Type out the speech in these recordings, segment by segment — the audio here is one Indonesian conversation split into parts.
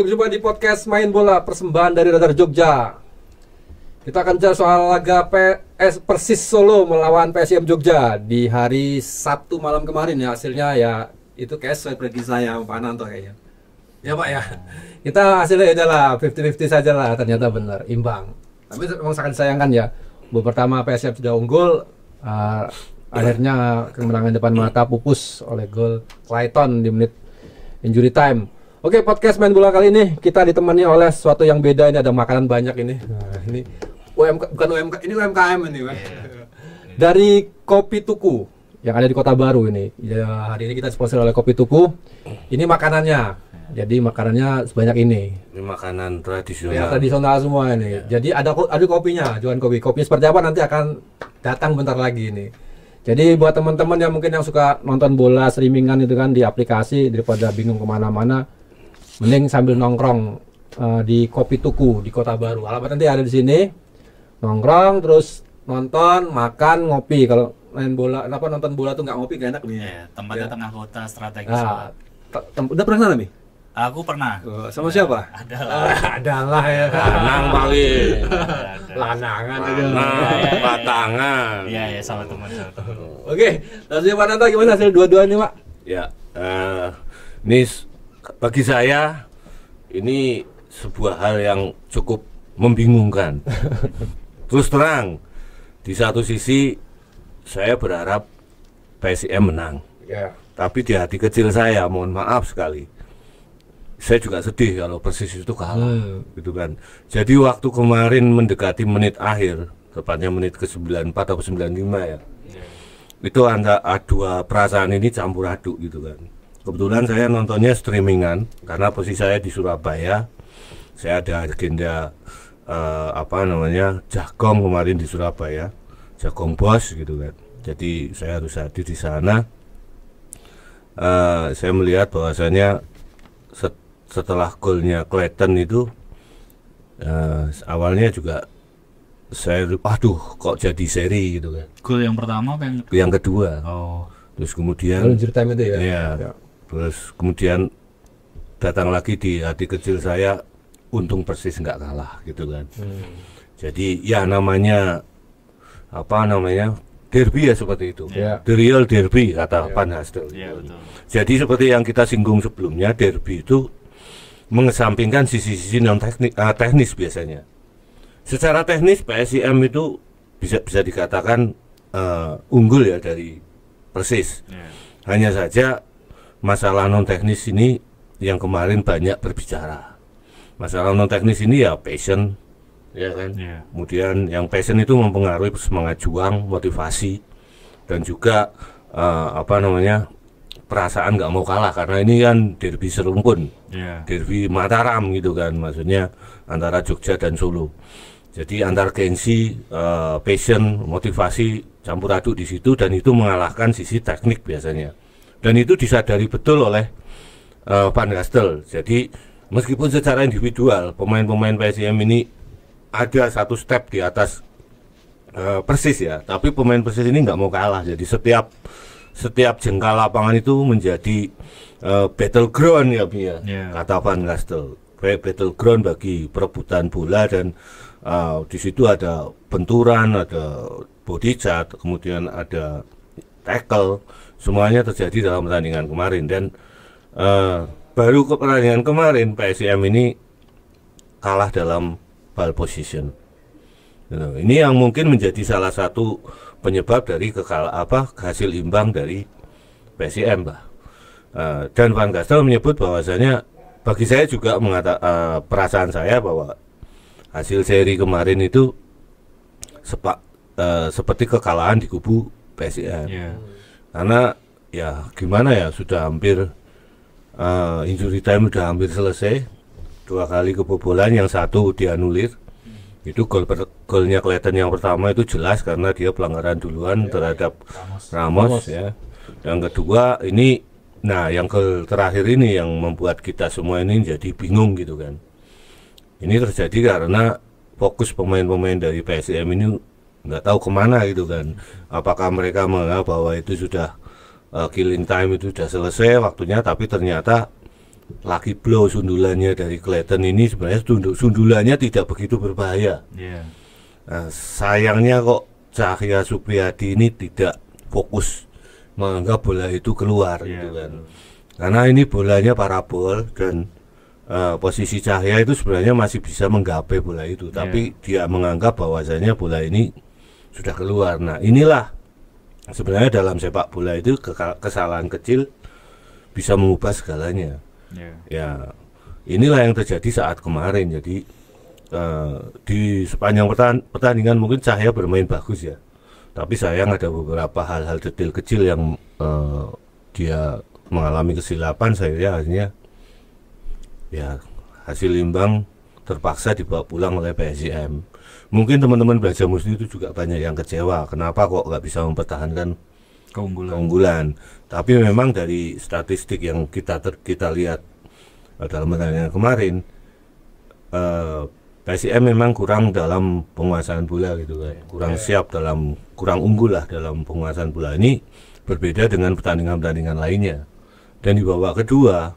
Berjumpa di podcast Main Bola, persembahan dari Radar Jogja. Kita akan bicara soal laga Persis Solo melawan PSM Jogja di hari Sabtu malam kemarin ya. Hasilnya ya itu kayak sesuai prediksi saya Pak Ananto kayaknya. Ya Pak ya. Kita hasilnya adalah 50-50 saja lah, ternyata benar imbang. Tapi memang sangat disayangkan ya. Babak pertama PSM sudah unggul, akhirnya kemenangan depan mata pupus oleh gol Clayton di menit injury time. Oke, podcast Main Bola kali ini kita ditemani oleh sesuatu yang beda. Ini ada makanan banyak ini. Nah, ini bukan UMK, ini UMKM ini kan. Dari Kopi Tuku yang ada di Kota Baru ini. Ya, hari ini kita sponsor oleh Kopi Tuku. Ini makanannya. Jadi makanannya sebanyak ini. Ini makanan tradisional. Ya, tradisional semua ini. Ya. Jadi ada kopinya, jualan kopi. Kopinya seperti apa nanti akan datang bentar lagi ini. Jadi buat teman-teman yang mungkin yang suka nonton bola streamingan itu kan di aplikasi, daripada bingung kemana-mana, mending sambil nongkrong di Kopi Tuku di Kota Baru. Alamat nanti ada di sini. Nongkrong terus nonton, makan, ngopi. Kalau main bola, nonton bola tuh nggak ngopi gak enak nih. Ya, tempatnya tengah kota strategis. Nah, udah pernah sana nih? Aku pernah. Sama siapa? Adalah ya. Lanang paling. Lanangan aja. Lanang, batangan. Iya, sama teman. Oke, hasil Pak Nanto gimana hasil dua-dua nih Pak? Ya, ini bagi saya ini sebuah hal yang cukup membingungkan. Terus terang, di satu sisi saya berharap PSM menang. Ya. Tapi di hati kecil saya, mohon maaf sekali, saya juga sedih kalau Persis itu kalah, gitu kan. Jadi waktu kemarin mendekati menit akhir, tepatnya menit ke-94 atau 95 ya. Itu ada dua perasaan ini campur aduk gitu kan. Kebetulan saya nontonnya streamingan karena posisi saya di Surabaya. Saya ada agenda Jagong kemarin di Surabaya, Jagong Bos gitu kan. Jadi saya harus hadir di sana. Saya melihat bahwasanya setelah golnya Clayton itu awalnya juga saya kok jadi seri gitu kan. Gol yang pertama apa yang kedua? Oh. Terus kemudian injury time itu ya. Iya. Terus kemudian datang lagi di hati kecil saya, untung Persis nggak kalah gitu kan. Jadi ya namanya derby ya seperti itu. The real derby kata Pan Hastel. Betul. Jadi seperti yang kita singgung sebelumnya, derby itu mengesampingkan sisi-sisi non teknis biasanya. Secara teknis PSIM itu bisa dikatakan unggul ya dari Persis. Hanya saja masalah non teknis ini yang kemarin banyak berbicara. Masalah non teknis ini ya passion, ya kan. Kemudian yang passion itu mempengaruhi semangat juang, motivasi, dan juga perasaan nggak mau kalah, karena ini kan derby serumpun, derby Mataram gitu kan, maksudnya antara Jogja dan Solo. Jadi antar gengsi, passion, motivasi campur aduk di situ, dan itu mengalahkan sisi teknik biasanya. Dan itu disadari betul oleh Van Gastel. Jadi meskipun secara individual pemain-pemain PSM ini ada satu step di atas Persis ya, tapi pemain Persis ini nggak mau kalah. Jadi setiap jengkal lapangan itu menjadi battleground ya, kata Van Gastel. Battleground bagi perebutan bola, dan di situ ada benturan, ada body shot, kemudian ada tackle, semuanya terjadi dalam pertandingan kemarin. Dan baru ke pertandingan kemarin PSM ini kalah dalam ball position. Ini yang mungkin menjadi salah satu penyebab dari hasil imbang dari PSM lah. Dan Van Gastel menyebut bahwasanya, bagi saya juga perasaan saya bahwa hasil seri kemarin itu seperti kekalahan di kubu PSM. Karena ya gimana ya, sudah hampir injury time udah hampir selesai, 2 kali kebobolan, yang satu dianulir. Itu golnya Clayton yang pertama itu jelas karena dia pelanggaran duluan terhadap Ramos ya. Yang kedua ini, yang gol terakhir ini yang membuat kita semua ini jadi bingung gitu kan. Ini terjadi karena fokus pemain-pemain dari PSM ini nggak tahu kemana gitu kan. Apakah mereka menganggap bahwa itu sudah killing time, itu sudah selesai waktunya, tapi ternyata Lucky blow sundulannya dari Clayton ini sebenarnya sundulannya tidak begitu berbahaya. Iya. Nah, sayangnya kok Cahya Supriyadi ini tidak fokus menganggap bola itu keluar gitu kan. Karena ini bolanya parabol dan posisi Cahya itu sebenarnya masih bisa menggapai bola itu, tapi dia menganggap bahwasanya bola ini sudah keluar. Nah, inilah sebenarnya dalam sepak bola itu kesalahan kecil bisa mengubah segalanya. Ya, inilah yang terjadi saat kemarin. Jadi di sepanjang pertandingan mungkin Cahya bermain bagus ya, tapi sayang ada beberapa hal-hal detail kecil yang dia mengalami kesilapan. Saya akhirnya ya hasil imbang terpaksa dibawa pulang oleh PSIM. Mungkin teman-teman Belajar Musti itu juga banyak yang kecewa, kenapa kok nggak bisa mempertahankan keunggulan. Tapi memang dari statistik yang kita lihat dalam pertandingan kemarin, PSIM memang kurang dalam penguasaan bola gitu kan, kurang unggul lah dalam penguasaan bola. Ini berbeda dengan pertandingan-pertandingan lainnya. Dan di babak kedua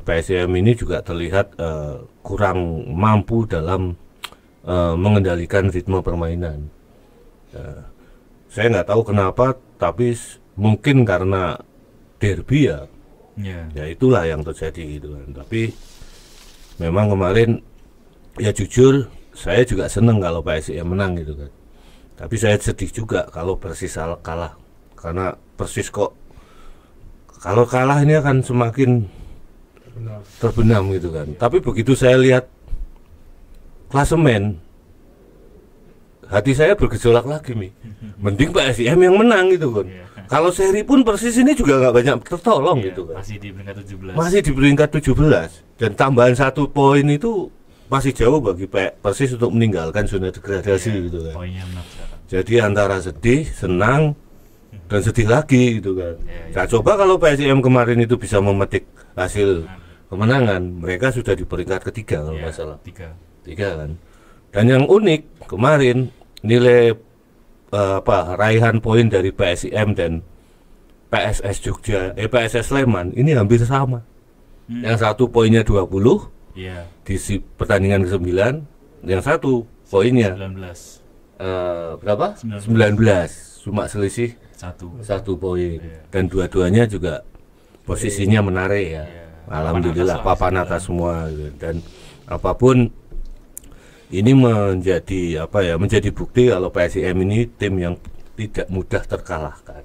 PSIM ini juga terlihat kurang mampu dalam mengendalikan ritme permainan. Saya nggak tahu kenapa, tapi mungkin karena derby ya, ya itulah yang terjadi gitu kan. Tapi memang kemarin ya jujur saya juga senang kalau PSIM menang gitu kan. Tapi saya sedih juga kalau Persis kalah, karena Persis kok kalau kalah ini akan semakin terbenam gitu kan. Tapi begitu saya lihat klasemen, hati saya bergejolak lagi nih. Mending PSIM yang menang gitu kan. Kalau seri pun Persis ini juga nggak banyak tertolong gitu kan. Masih di peringkat 17. Masih di peringkat 17 dan tambahan 1 poin itu masih jauh bagi Persis untuk meninggalkan zona degradasi gitu kan. Jadi antara sedih, senang, dan sedih lagi gitu kan. Saya coba kalau PSIM kemarin itu bisa memetik hasil kemenangan, mereka sudah di peringkat ketiga kalau nggak salah. Tiga kan. Dan yang unik kemarin nilai raihan poin dari PSIM dan PSS Jogja, PSS Sleman ini hampir sama. Yang satu poinnya 20 di pertandingan ke-9, yang satu poinnya 19. Berapa? 19. Cuma selisih satu poin. Dan dua-duanya juga posisinya menarik ya. Alhamdulillah papan atas semua gitu. Dan apapun ini menjadi bukti kalau PSIM ini tim yang tidak mudah terkalahkan.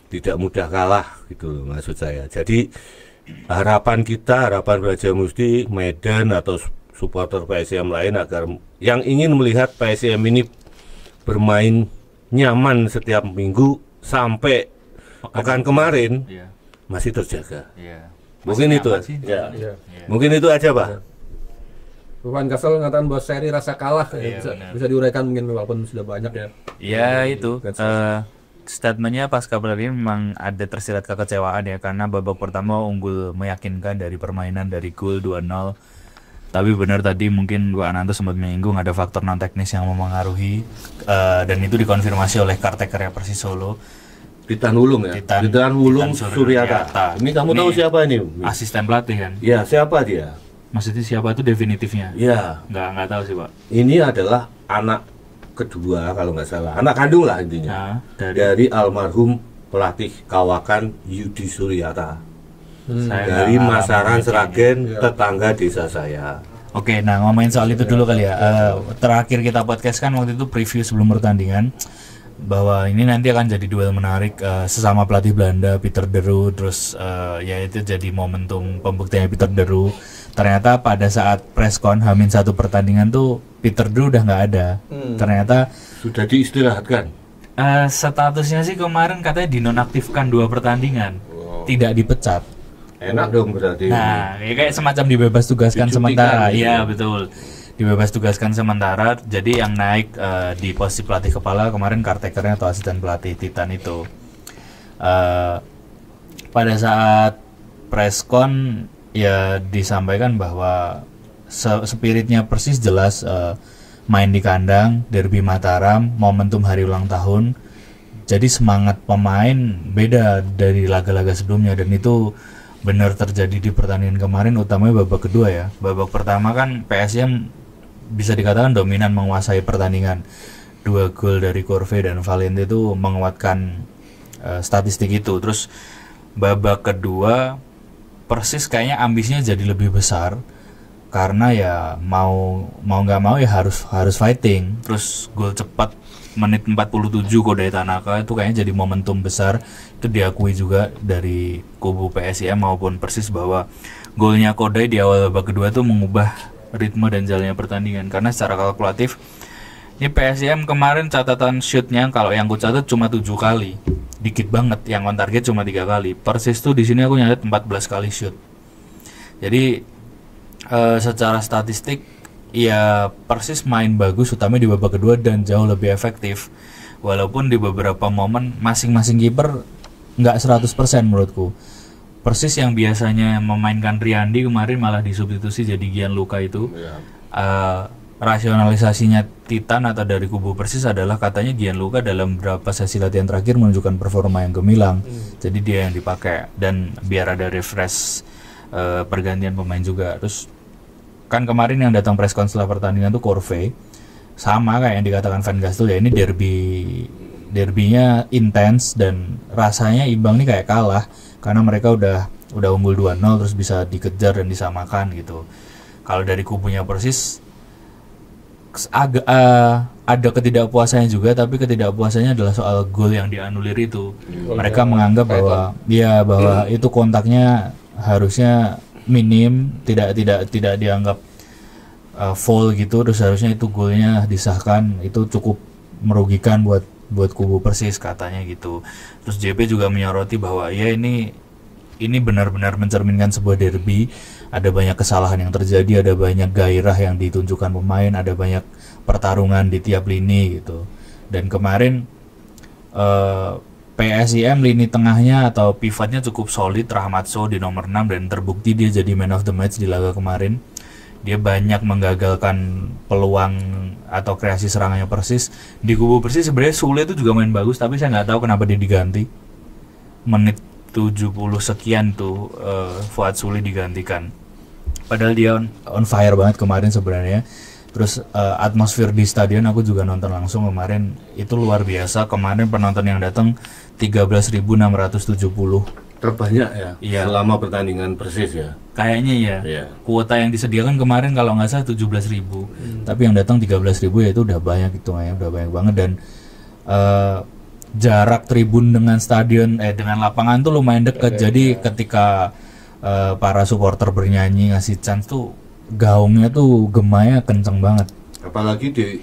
Tidak mudah kalah gitu loh maksud saya. Jadi harapan Belajar Musti, Medan atau supporter PSIM lain agar yang ingin melihat PSIM ini bermain nyaman setiap minggu sampai pekan kemarin masih terjaga. Mungkin itu mungkin itu aja Pak. Van Gassel mengatakan bahwa seri rasa kalah bisa diuraikan mungkin walaupun sudah banyak ya. Ya itu statementnya pasca pertandingan memang ada tersirat kekecewaan ya, karena babak pertama unggul meyakinkan dari permainan dari gol 2-0. Tapi benar tadi mungkin gua Ananto sempat menyinggung ada faktor non teknis yang memengaruhi, dan itu dikonfirmasi oleh caretaker Persis Solo. Titan Wulung ya. Titan Wulung Suryata. Ini kamu tahu siapa ini? Asisten pelatih kan? Ya, siapa dia? Maksudnya siapa itu definitifnya? Ya. Nggak tahu sih Pak. Ini adalah anak kedua kalau nggak salah, anak kandung lah intinya. Dari almarhum pelatih Kawakan Yudi Suryata. Dari Masaran Sragen, tetangga desa saya. Oke, nah ngomongin soal itu dulu kali ya. Terakhir kita podcast kan waktu itu preview sebelum pertandingan bahwa ini nanti akan jadi duel menarik sesama pelatih Belanda Peter de Roo, terus ya itu jadi momentum pembuktiannya Peter de Roo. Ternyata pada saat preskon H-1 pertandingan tuh Peter de Roo udah nggak ada. Ternyata sudah diistirahatkan. Statusnya sih kemarin katanya dinonaktifkan 2 pertandingan, tidak dipecat. Enak dong berarti. Nah, ya kayak semacam dibebas tugaskan sementara. Iya, betul. Dibebas tugaskan sementara. Jadi yang naik di posisi pelatih kepala kemarin caretakernya atau asisten pelatih Titan itu. Pada saat preskon ya disampaikan bahwa spiritnya Persis jelas, main di kandang, derby Mataram, momentum hari ulang tahun. Jadi semangat pemain beda dari laga-laga sebelumnya, dan itu benar terjadi di pertandingan kemarin, utamanya babak kedua ya. Babak pertama kan PSM bisa dikatakan dominan menguasai pertandingan. 2 gol dari Corve dan Valente itu menguatkan statistik itu. Terus babak kedua Persis kayaknya ambisinya jadi lebih besar karena ya mau nggak mau ya harus fighting. Terus gol cepat menit 47 Kodai Tanaka itu kayaknya jadi momentum besar. Itu diakui juga dari kubu PSIM maupun Persis bahwa golnya Kodai di awal babak kedua itu mengubah ritme dan jalannya pertandingan. Karena secara kalkulatif ini PSIM kemarin catatan shootnya kalau yang ku catat cuma 7 kali, dikit banget. Yang on target cuma 3 kali. Persis tuh di sini aku nyatet 14 kali shoot. Jadi secara statistik ya Persis main bagus utamanya di babak kedua dan jauh lebih efektif. Walaupun di beberapa momen masing-masing kiper nggak 100% menurutku. Persis yang biasanya memainkan Riyandi kemarin malah disubstitusi jadi Gianluca itu. Rasionalisasinya Titan atau dari kubu Persis adalah katanya Gianluca dalam beberapa sesi latihan terakhir menunjukkan performa yang gemilang. Jadi dia yang dipakai dan biar ada refresh pergantian pemain juga. Terus kan kemarin yang datang press conference setelah pertandingan tuh Corve, sama kayak yang dikatakan Van Gastel ya, ini derbynya intens dan rasanya imbang nih kayak kalah karena mereka udah unggul 2-0 terus bisa dikejar dan disamakan gitu. Kalau dari kubunya Persis agak ada ketidakpuasannya juga, tapi ketidakpuasannya adalah soal gol yang dianulir itu. Mereka menganggap bahwa itu kontaknya harusnya minim, tidak dianggap foul gitu, terus harusnya itu golnya disahkan. Itu cukup merugikan buat kubu Persis katanya gitu. Terus JP juga menyoroti bahwa ya ini benar-benar mencerminkan sebuah derby. Ada banyak kesalahan yang terjadi, ada banyak gairah yang ditunjukkan pemain, ada banyak pertarungan di tiap lini gitu. Dan kemarin PSIM lini tengahnya atau pivotnya cukup solid. Rahmat Sow di nomor 6 dan terbukti dia jadi man of the match di laga kemarin. Dia banyak menggagalkan peluang atau kreasi serangannya Persis. Di kubu Persis sebenarnya Sule itu juga main bagus, tapi saya nggak tahu kenapa dia diganti. Menit 70 sekian tuh Fuad Sule digantikan. Padahal dia on fire banget kemarin sebenarnya. Terus atmosfer di stadion aku juga nonton langsung kemarin, itu luar biasa. Kemarin penonton yang datang 13.670. Terbanyak ya, iya, selama pertandingan Persis ya. Kayaknya ya. Iya. Kuota yang disediakan kemarin kalau nggak salah 17.000. Tapi yang datang 13.000 ya itu udah banyak hitungannya, udah banyak banget. Dan jarak tribun dengan stadion dengan lapangan tuh lumayan dekat. Jadi ketika para supporter bernyanyi ngasih chance tuh gaungnya tuh gemanya kenceng banget. Apalagi di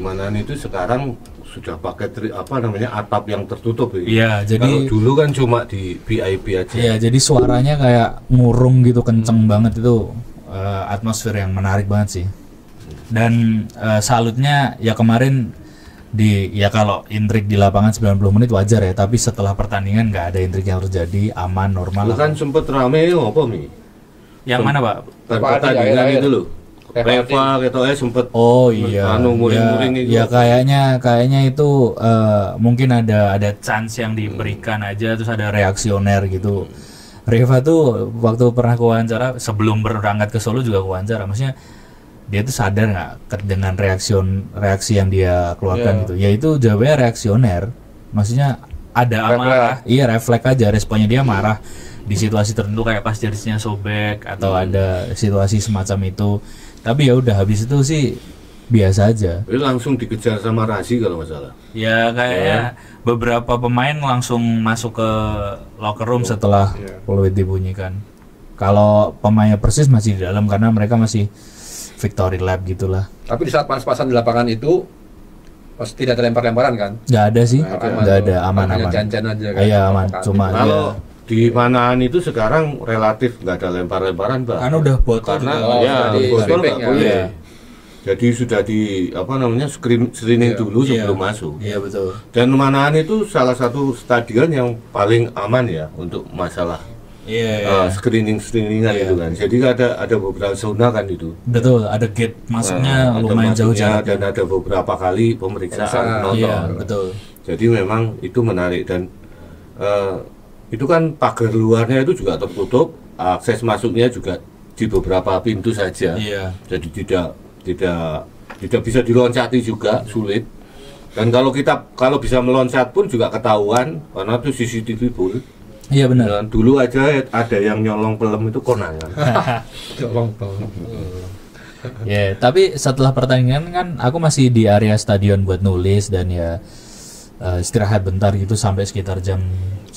mana itu sekarang sudah pakai atap yang tertutup ya. Iya, jadi kalau dulu kan cuma di VIP aja. Iya, jadi suaranya kayak ngurung gitu, kenceng banget itu. Atmosfer yang menarik banget sih. Dan salutnya ya kemarin kalau intrik di lapangan 90 menit wajar ya, tapi setelah pertandingan nggak ada intrik yang terjadi, aman, normal. Kan sempet rame apa Mi? Yang mana Pak? Pertandingan itu loh. Reva sempet. Oh iya. Ya kayaknya itu mungkin ada chance yang diberikan aja, terus ada reaksioner gitu. Reva tuh waktu pernah wawancara sebelum berangkat ke Solo juga wawancara, maksudnya dia tuh sadar nggak dengan reaksi yang dia keluarkan gitu. Ya itu jawabannya reaksioner. Maksudnya ada amarah. Iya, refleks aja, responnya dia marah di situasi tertentu kayak pas jersey-nya sobek atau ada situasi semacam itu. Tapi ya udah habis itu sih biasa aja. Itu langsung dikejar sama Razi kalau nggak salah. Ya kayaknya beberapa pemain langsung masuk ke locker room setelah peluit dibunyikan. Kalau pemainnya Persis masih di dalam karena mereka masih victory lap gitulah. Tapi di saat panas-pasan di lapangan itu pasti tidak ada lempar-lemparan kan? Nggak ada sih, nggak ada, aman-aman. Janjian aja kan? Iya aman, cuma kalau di manaan itu sekarang relatif nggak ada lempar-lemparan Pak. Karena udah botol. Karena botol nggak boleh. Jadi sudah di screening dulu sebelum masuk. Iya betul. Dan manaan itu salah satu stadion yang paling aman ya untuk masalah screeningan itu kan. Jadi ada beberapa zona kan itu. Betul, ada gate masuknya lumayan jauh jarak dan ada beberapa kali pemeriksaan nonton. Iya, betul. Jadi memang itu menarik dan itu kan pagar luarnya itu juga tertutup, akses masuknya juga di beberapa pintu saja. Iya. Jadi tidak bisa diloncati juga, sulit. Dan kalau bisa meloncat pun juga ketahuan karena itu CCTV full. Iya benar. Dan dulu aja ada yang nyolong film itu konangan. Tolong. Ya, tapi setelah pertandingan kan aku masih di area stadion buat nulis dan ya istirahat bentar gitu sampai sekitar jam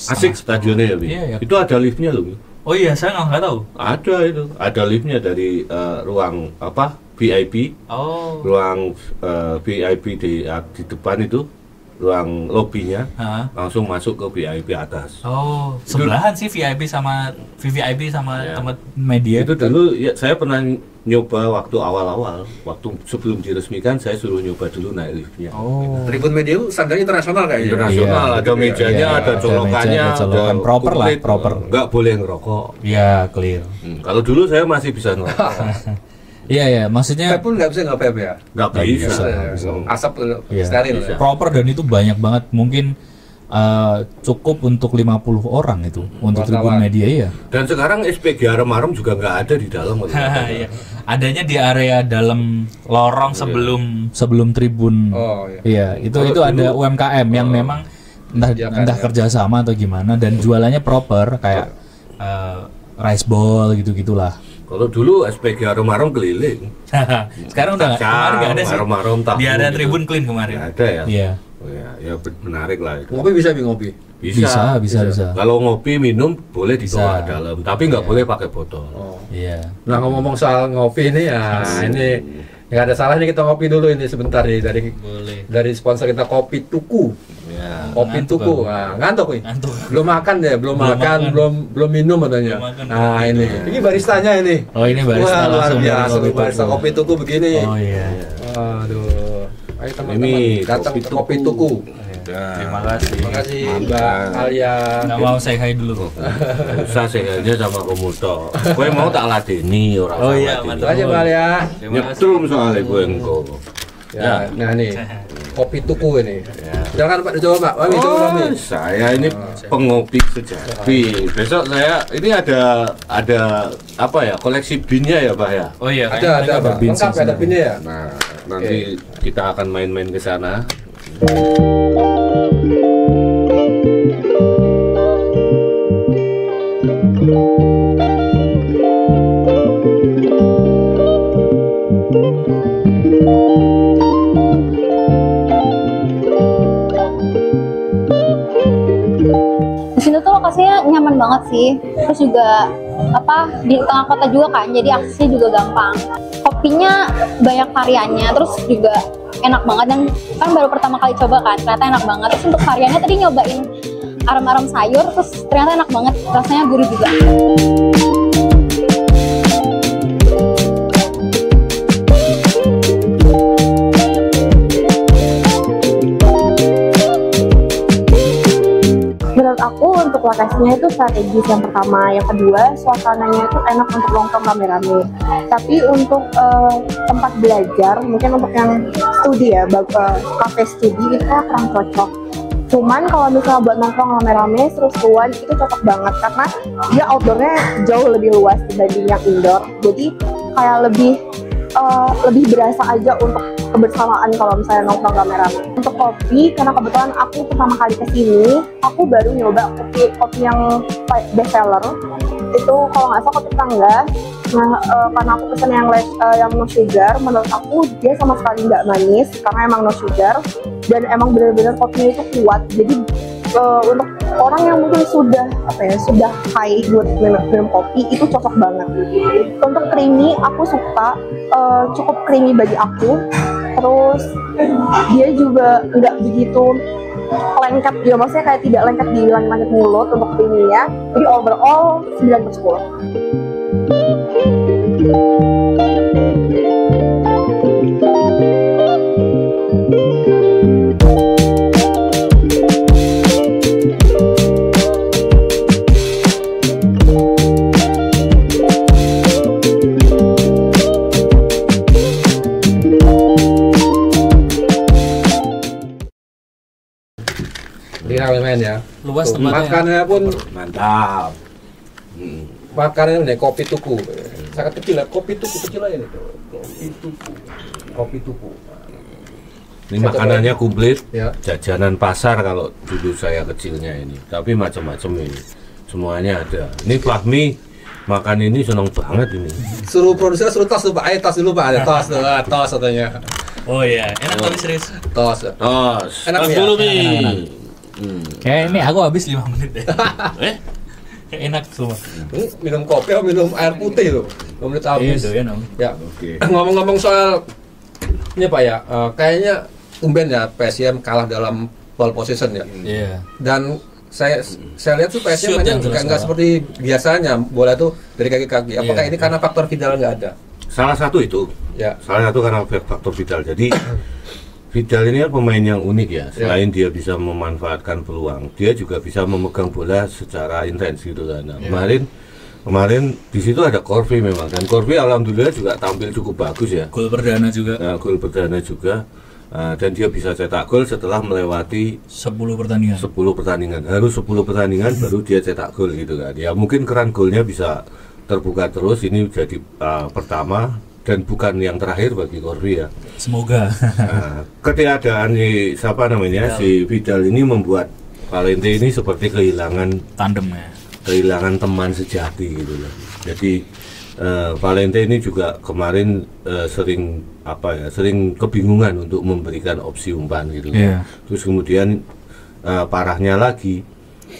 Asik stadionnya ya, Bi. Iya, iya. Itu ada liftnya loh, Bi. Oh iya, saya nggak tahu. Ada itu, ada liftnya dari ruang VIP, ruang VIP di depan itu, ruang lobbynya, langsung masuk ke VIP atas. Oh, sebelahan sih VIP sama VVIP sama Ya. tempat media. Itu dulu ya, saya pernah nyoba waktu awal-awal, waktu sebelum diresmikan saya suruh nyoba dulu naik liftnya. Oh. Tribun Media itu standarnya internasional kayaknya. Internasional, Iya, ada mejanya, iya, ada ada colokannya, meja, ada colokan. ada Proper lah, komplit. proper. Nggak boleh ngerokok. Ya, clear. Kalau dulu saya masih bisa ngerokok. Iya ya, maksudnya Vape pun nggak bisa nggak vape ya. Nggak bisa. Asap Iya. steril. Bisa. Ya. proper dan itu banyak banget. Mungkin cukup untuk 50 orang itu untuk tribun Wartawan. media ya. Dan sekarang SPG Arem-Arem juga nggak ada di dalam. Iya. Adanya di area dalam lorong Sebelum tribun. Oh iya. Iya, itu Kalau ada dulu- UMKM yang memang entah Iya, entah kan, ya. kerjasama atau gimana dan jualannya proper kayak rice ball gitu-gitulah. Kalau dulu SPG Arem-Arem keliling. Sekarang udah nggak, kemarin nggak ada sih. Arem-Arem tahu. Di area gitu. tribun clean kemarin. Nggak ada ya. Iya. Oh, ya menarik lah itu. Ngopi bisa ngopi. Bisa. Kalau ngopi minum boleh dibawa Bisa. dalam, tapi nggak boleh pakai botol. Oh. Iya. Nah ngomong-ngomong soal ngopi ini ya, ini nggak ada salahnya kita ngopi dulu ini sebentar nih dari sponsor kita Kopi Tuku. Ya. Kopi Ngantuk Tuku. aku. Nah, ngantuk nih. Ngantuk. Belum makan deh, belum makan, belum minum katanya. Belum makan, Nah, ini baristanya ini. Oh, ini barista Wah, luar langsung dari biasa Kopi nih, barista Tuku. Kopi Tuku begini. Oh iya. Aduh. Ayo teman-teman Ini datang Kopi ke Kopi Tuku. Terima kasih. Terima kasih Mbak Alia. Nggak mau say hi dulu. Usah segalanya sama komuto. Gue mau tak ladeni orang. Oh iya, Terima kasih Mbak Alia. Terima kasih. Nyetrum soalnya gue engko. Ya, nah nih Kopi Tuku ini. Silakan Pak dicoba Pak. Mami coba Mami. Saya ini pengopi sejati. Besok saya ini ada apa ya, koleksi binnya ya Pak ya. Oh iya, Ada Pak. bin Lengkap ya ada pinnya ya. Nah, nanti kita akan main-main ke sana. Di sini tuh lokasinya nyaman banget sih. Terus juga di tengah kota juga kan, jadi aksesnya juga gampang. Kopinya banyak variannya, terus juga enak banget dan kan baru pertama kali coba kan, ternyata enak banget. Terus untuk variannya tadi nyobain arem-arem sayur, terus ternyata enak banget, rasanya gurih juga. Menurut aku untuk lokasinya itu strategis yang pertama, yang kedua suasananya itu enak untuk nongkrong rame-rame. Tapi untuk tempat belajar, mungkin untuk yang studi ya, cafe studi itu kurang cocok. Cuman kalau misalnya buat nongkrong rame-rame seru-seruan itu cocok banget karena dia outdoornya jauh lebih luas dibanding yang indoor. Jadi kayak lebih berasa aja untuk kebersamaan kalau misalnya nongkrong rame-rame. Untuk kopi, karena kebetulan aku pertama kali kesini, aku baru nyoba kopi yang best seller. Itu kalau nggak salah kopi tangga. Nah, karena aku pesen yang no sugar, menurut aku dia sama sekali nggak manis karena emang no sugar dan emang benar-benar kopinya itu kuat. Jadi untuk orang yang mungkin sudah high buat minum kopi itu cocok banget. Untuk creamy aku suka, cukup creamy bagi aku. Terus dia juga nggak begitu lengket, ya maksudnya kayak tidak lengket di langit-langit mulut untuk creamy-nya. Jadi overall 9/10. Di Ralemen ya. luas Tuh, tempatnya. makannya pun Mantap. makannya nih kopi tuku. Sangat kecil lah, kopi tuku kecil aja nih. Kopi tuku. Ini Saya makanannya komplit. Ya. Jajanan pasar kalau dulu saya kecilnya ini. Tapi macam-macam ini. Semuanya ada. Ini Fahmi makan ini seneng banget ini. Suruh produser suruh tos tuh Pak, tos dulu Pak, ada tos tuh, tos katanya. Oh iya, enak tapi serius. Tos. Tos. Enak Tos ya? dulu Mi. Kayak ini aku habis 5 menit deh. Enak semua. Minum kopi atau minum air putih loh. 2 menit habis. Iya, Ya. Oke. Ngomong-ngomong soal ini Pak ya, kayaknya tumben ya PSM kalah dalam ball possession ya. Iya. Dan saya lihat tuh PSM Shoot mainnya yang jelas nggak kalah. seperti biasanya bola tuh dari kaki-kaki. Apakah Iya. ini karena faktor Vidal nggak ada? Salah satu itu. Ya. Salah satu karena faktor Vidal. Jadi Vidal ini kan pemain yang unik ya. Selain dia bisa memanfaatkan peluang, dia juga bisa memegang bola secara intens gitu kan. Nah, kemarin di situ ada Corvi memang, dan Corvi alhamdulillah juga tampil cukup bagus ya. Gol perdana juga. Nah, gol perdana juga. Dan dia bisa cetak gol setelah melewati 10 pertandingan. 10 pertandingan. Harus 10 pertandingan baru dia cetak gol gitu kan. Ya mungkin keran golnya bisa terbuka terus. Ini jadi pertama dan bukan yang terakhir bagi Corvi ya. Semoga. Nah, ketiadaan siapa namanya si Vidal ini membuat Valente ini seperti kehilangan Tandemnya. teman sejati gitu loh. Jadi Valente ini juga kemarin sering kebingungan untuk memberikan opsi umpan gitu. Iya. Terus kemudian parahnya lagi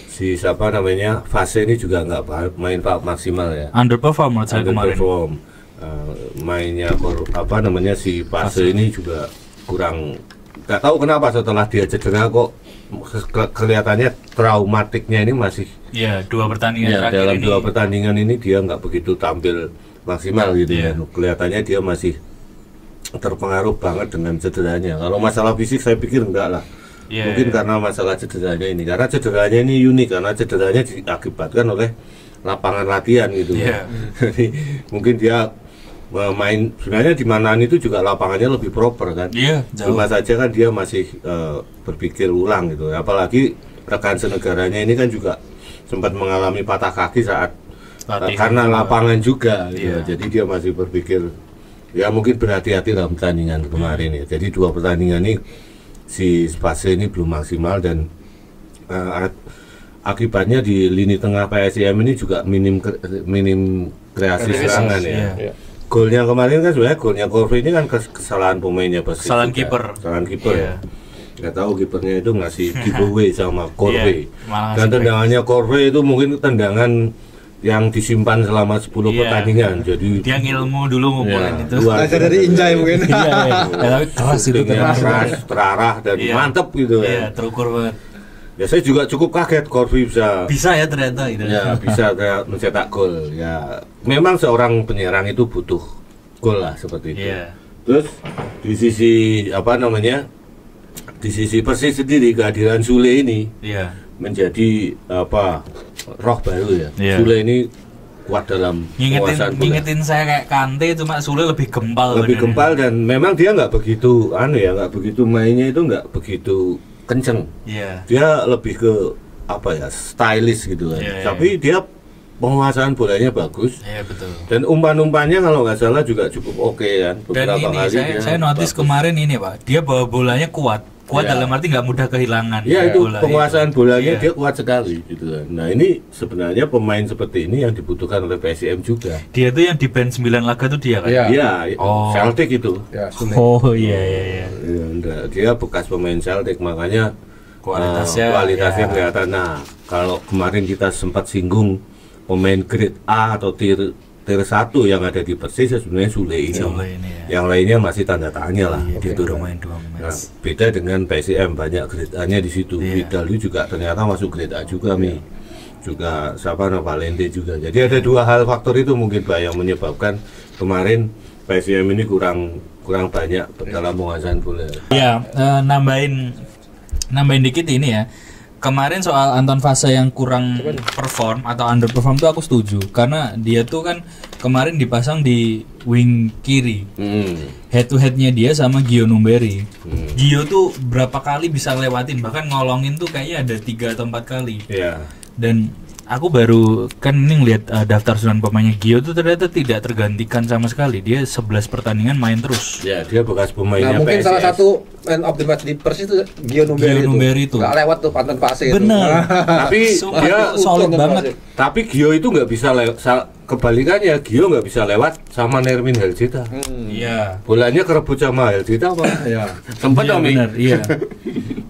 si siapa namanya Fase ini juga nggak main maksimal ya. Underperform menurut saya kemarin. Underperform. Mainnya si Fase ini juga kurang, nggak tahu kenapa setelah dia cedera kok kelihatannya traumatiknya ini masih. Iya, 2 pertandingan Ya, terakhir dalam ini. 2 pertandingan ini dia nggak begitu tampil maksimal gitu Iya. kan. Kelihatannya dia masih terpengaruh banget dengan cederanya. Kalau masalah fisik saya pikir enggak lah. Iya, Mungkin iya. karena masalah cederanya ini. Karena cederanya ini unik, karena cederanya diakibatkan oleh lapangan latihan gitu. Iya. Jadi mungkin dia main sebenarnya di Manaan itu juga lapangannya lebih proper kan. Iya, jauh. Cuma saja kan dia masih berpikir ulang gitu. Apalagi rekan senegaranya ini kan juga sempat mengalami patah kaki saat Latihan karena juga. lapangan juga gitu. Iya. Jadi dia masih berpikir ya mungkin berhati-hati dalam pertandingan kemarin ya. Jadi 2 pertandingan ini si Spase ini belum maksimal dan akibatnya di lini tengah PSIM ini juga minim kreasi serangan ya. Iya. Golnya kemarin kan sebenarnya golnya Corvi ini kan kesalahan pemainnya pasti. Kesalahan juga. kiper. Kesalahan kiper Iya. ya. Nggak tahu kipernya itu ngasih giveaway sama Corvi. Iya, malah Dan ngasih tendangannya Corvi itu mungkin tendangan yang disimpan selama 10 Iya. pertandingan. Jadi Dia ngilmu dulu ngumpulin ya, itu. luar Belajar dari Injay mungkin. Iya, iya. Ya, tapi keras itu Shootingnya keras. keras, terarah dan Iya. mantep gitu Iya, ya. terukur banget. Ya saya juga cukup kaget Corvi bisa Bisa ya ternyata gitu. ya bisa kayak mencetak gol. Ya memang seorang penyerang itu butuh gol lah seperti itu. Iya. Terus di sisi di sisi Persis sendiri kehadiran Sule ini Iya. menjadi roh baru ya. Iya. Sule ini kuat dalam penguasaan bola. Ngingetin saya kayak Kante, cuma Sule lebih gempal. Lebih badannya. gempal dan memang dia nggak begitu nggak begitu mainnya itu nggak begitu kenceng. Iya. Dia lebih ke stylish gitu kan. Iya, iya. Tapi dia penguasaan bolanya bagus. Iya betul. Dan umpan-umpannya kalau nggak salah juga cukup oke kan. Dan Beberapa ini kali dia saya notice bagus. kemarin ini Pak, dia bawa bolanya kuat Ya. dalam arti nggak mudah kehilangan. Ya itu bola penguasaan itu. bolanya Iya. dia kuat sekali gitu kan. Nah ini sebenarnya pemain seperti ini yang dibutuhkan oleh PSIM juga. Dia tuh yang di band 9 laga tuh dia kan. Iya. Iya, Oh. Celtic itu. Ya, Sule. Oh iya iya iya. Ya, enggak, dia bekas pemain Celtic makanya Kualitasnya, ya. kelihatan. Nah kalau kemarin kita sempat singgung pemain grade A atau tier 1 yang ada di Persis ya sebenarnya Sule ini. Sule ini ya. Yang lainnya masih tanda tanya lah. Iya, dia gitu udah kan. main 2 Nah, match. beda dengan PSIM banyak grade A-nya di situ. Iya. Vidal juga ternyata masuk grade A juga Mi. Juga siapa Valente juga. Jadi ada 2 hal faktor itu mungkin Pak yang menyebabkan kemarin PSIM ini kurang banyak dalam penguasaan bola. Ya, nambahin dikit ini ya. Kemarin soal Anton Fase yang kurang perform atau underperform tuh aku setuju karena dia tuh kan kemarin dipasang di wing kiri. Head to headnya dia sama Gio Numberi. Gio tuh berapa kali bisa lewatin, bahkan ngolongin tuh kayaknya ada 3 atau 4 kali. Dan aku baru kan ini ngeliat daftar susunan pemainnya Gio tuh ternyata tidak tergantikan sama sekali. Dia 11 pertandingan main terus. Ya, dia bekas pemainnya mungkin PSIS. salah satu man of the match di Persis itu Gio Numberi itu. Gak lewat tuh pantan fase itu. Bener. Tapi dia solid banget. Tapi Gio itu nggak bisa kebalikannya, Gio nggak bisa lewat sama Nermin Helzita. Iya. Bolanya kerebut sama Helzita apa? Iya. Sempat dong. Bener, iya.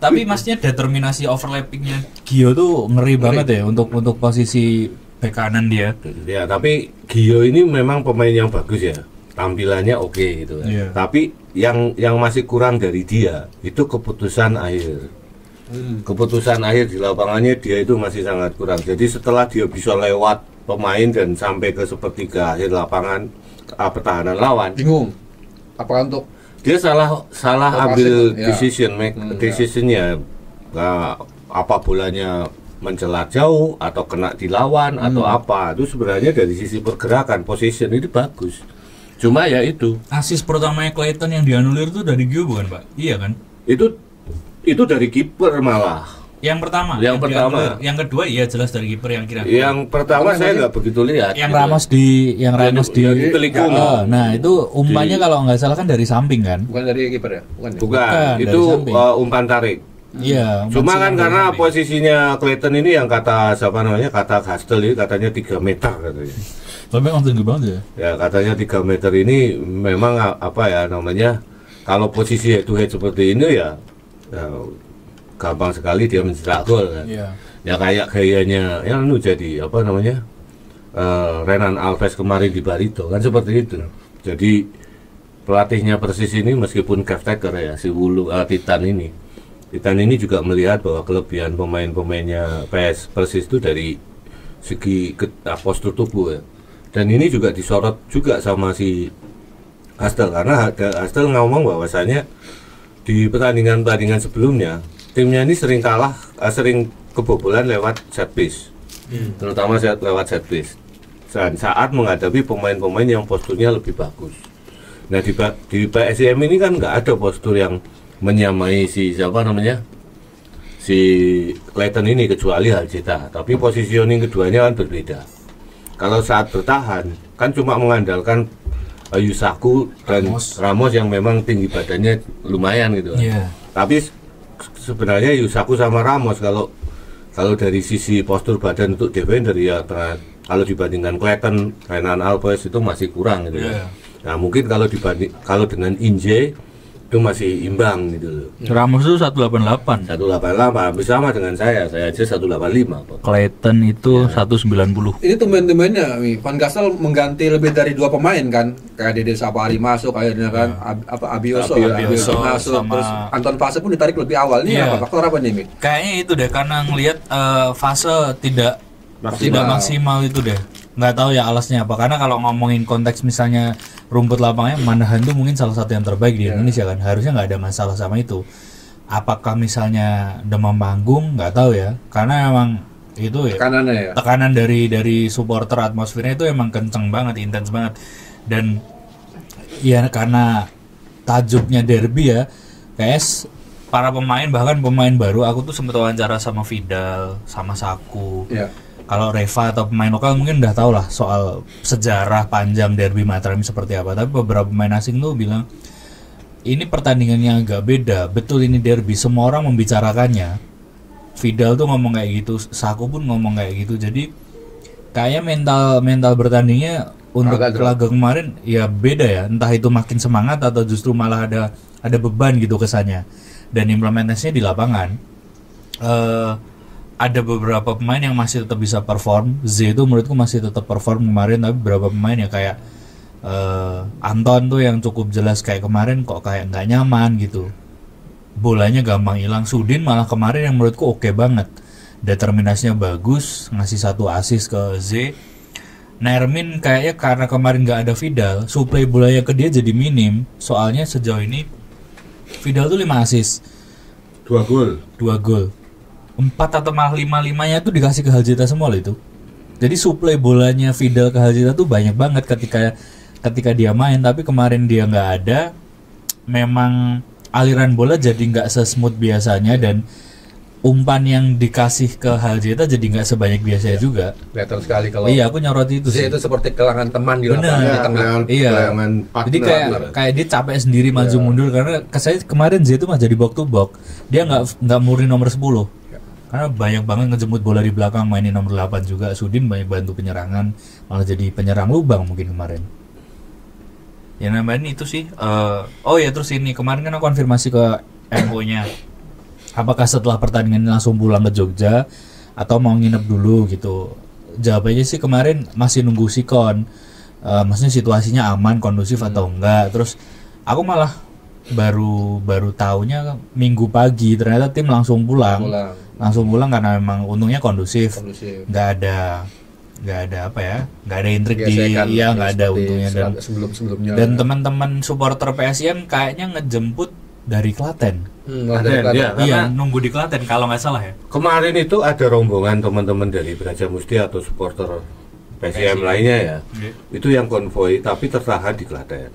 Tapi maksudnya determinasi overlappingnya Gio tuh ngeri banget ya untuk posisi bek kanan dia. Ya, tapi Gio ini memang pemain yang bagus ya. Tampilannya oke gitu kan. Tapi yang masih kurang dari dia itu keputusan akhir. Keputusan akhir di lapangannya dia itu masih sangat kurang. Jadi setelah dia bisa lewat pemain dan sampai ke sepertiga akhir lapangan pertahanan lawan, bingung apakah untuk dia salah ambil decisionnya. Apa bolanya mencelat jauh atau kena dilawan atau apa, itu sebenarnya dari sisi pergerakan position itu bagus. Cuma ya itu asis pertamanya Clayton yang dianulir tuh dari Gio bukan Pak? Iya kan? Itu dari kiper malah. Yang pertama, yang kedua iya jelas dari kiper yang kira. Yang pertama saya nggak begitu lihat. Yang Ramos di telikung. Nah itu umpannya kalau nggak salah kan dari samping kan? Bukan dari kiper ya? Bukan itu umpan tarik. Iya. Cuma kan karena posisinya Clayton ini yang kata Gastel ini katanya 3 meter katanya. Tapi emang tinggi banget ya? Ya katanya 3 meter ini memang kalau posisi head to head seperti ini ya gampang sekali dia mencetak gol kan. Ya kayak gayanya jadi Renan Alves kemarin di Barito kan seperti itu. Jadi pelatihnya Persis ini meskipun caretaker ya si Wulu Titan ini juga melihat bahwa kelebihan pemain-pemainnya Persis itu dari segi postur tubuh ya. Dan ini juga disorot juga sama si Gastel karena Gastel ngomong bahwasanya di pertandingan sebelumnya timnya ini sering kebobolan lewat set piece, terutama lewat set piece. Saat menghadapi pemain-pemain yang posturnya lebih bagus. Nah di PSIM ini kan nggak ada postur yang menyamai si Clayton ini kecuali Helzita. Tapi positioning keduanya kan berbeda. Kalau saat bertahan kan cuma mengandalkan Yusaku dan Ramos yang memang tinggi badannya lumayan gitu kan. Tapi sebenarnya Yusaku sama Ramos kalau dari sisi postur badan untuk defender ya kalau dibandingkan Clayton, Renan Alves itu masih kurang gitu ya. Nah mungkin kalau dengan Inje itu masih imbang gitu loh. Ramos itu 188 bersama dengan saya aja 185. Clayton itu 190. Ini tumben-tumbennya Van Gastel mengganti lebih dari 2 pemain kan, kayak Dede Sapari masuk akhirnya kan, Abioso masuk, terus Anton Fase pun ditarik lebih awal. Ini apa faktor apa nih? Kayaknya itu deh karena ngelihat Fase tidak maksimal itu deh. Nggak tahu ya alasnya apa, karena kalau ngomongin konteks misalnya rumput lapangnya Manahan tuh mungkin salah satu yang terbaik di Indonesia kan, harusnya nggak ada masalah sama itu. Apakah misalnya demam panggung, nggak tahu ya, karena emang itu ya tekanan dari supporter, atmosfernya itu emang kenceng banget, intens banget. Dan ya karena tajuknya derby ya, kayak para pemain, bahkan pemain baru, aku tuh sempat wawancara sama Vidal, sama Saku. Kalau Reva atau pemain lokal mungkin udah tau lah soal sejarah panjang derby Mataram seperti apa. Tapi beberapa pemain asing tuh bilang ini pertandingannya agak beda. Betul ini derby, semua orang membicarakannya. Vidal tuh ngomong kayak gitu, Saku pun ngomong kayak gitu. Jadi kayak mental bertandingnya untuk laga kemarin ya beda ya. Entah itu makin semangat atau justru malah ada beban gitu kesannya. Dan implementasinya di lapangan. Ada beberapa pemain yang masih tetap bisa perform. Z itu menurutku masih tetap perform kemarin, tapi beberapa pemain ya kayak Anton tuh yang cukup jelas kayak kemarin kok kayak nggak nyaman gitu, bolanya gampang hilang. Sudin malah kemarin yang menurutku oke banget, determinasinya bagus, ngasih 1 assist ke Z. Nermin kayaknya karena kemarin nggak ada Vidal, suplai bolanya ke dia jadi minim. Soalnya sejauh ini Vidal tuh 5 assist, 2 gol 4 atau malah 5-5-nya tuh dikasih ke Helzita semua loh itu. Jadi suplai bolanya Fidel ke Hal tuh banyak banget ketika dia main, tapi kemarin dia nggak ada. Memang aliran bola jadi nggak sesmooth biasanya dan umpan yang dikasih ke Haljeta jadi nggak sebanyak biasanya juga. Kelihatan sekali kalau. Iya, aku nyoroti itu sih. Itu seperti kehilangan teman di Bener. lapangan di tengah. Iya. Jadi kayak dia capek sendiri maju mundur karena saya kemarin Z itu mah jadi box to box. Dia nggak murni nomor 10. Karena banyak banget ngejemput bola di belakang, mainin nomor 8 juga. Sudin banyak bantu penyerangan, malah jadi penyerang lubang mungkin kemarin. Ya nambahin itu sih. Oh ya, terus ini kemarin kan aku konfirmasi ke MO-nya. Apakah setelah pertandingan ini langsung pulang ke Jogja atau mau nginep dulu gitu? Jawabannya sih kemarin masih nunggu sikon. Maksudnya situasinya aman, kondusif atau enggak. Terus aku malah baru taunya Minggu pagi ternyata tim langsung pulang karena memang untungnya kondusif. Nggak ada apa ya, nggak ada intrik nggak ada untungnya. Dan sebelumnya dan teman-teman supporter PSM kayaknya ngejemput dari Klaten. Iya, nunggu di Klaten kalau nggak salah ya. Kemarin itu ada rombongan teman-teman dari Brajamusti atau supporter PSM lainnya ya. Itu yang konvoi tapi tertahan di Klaten.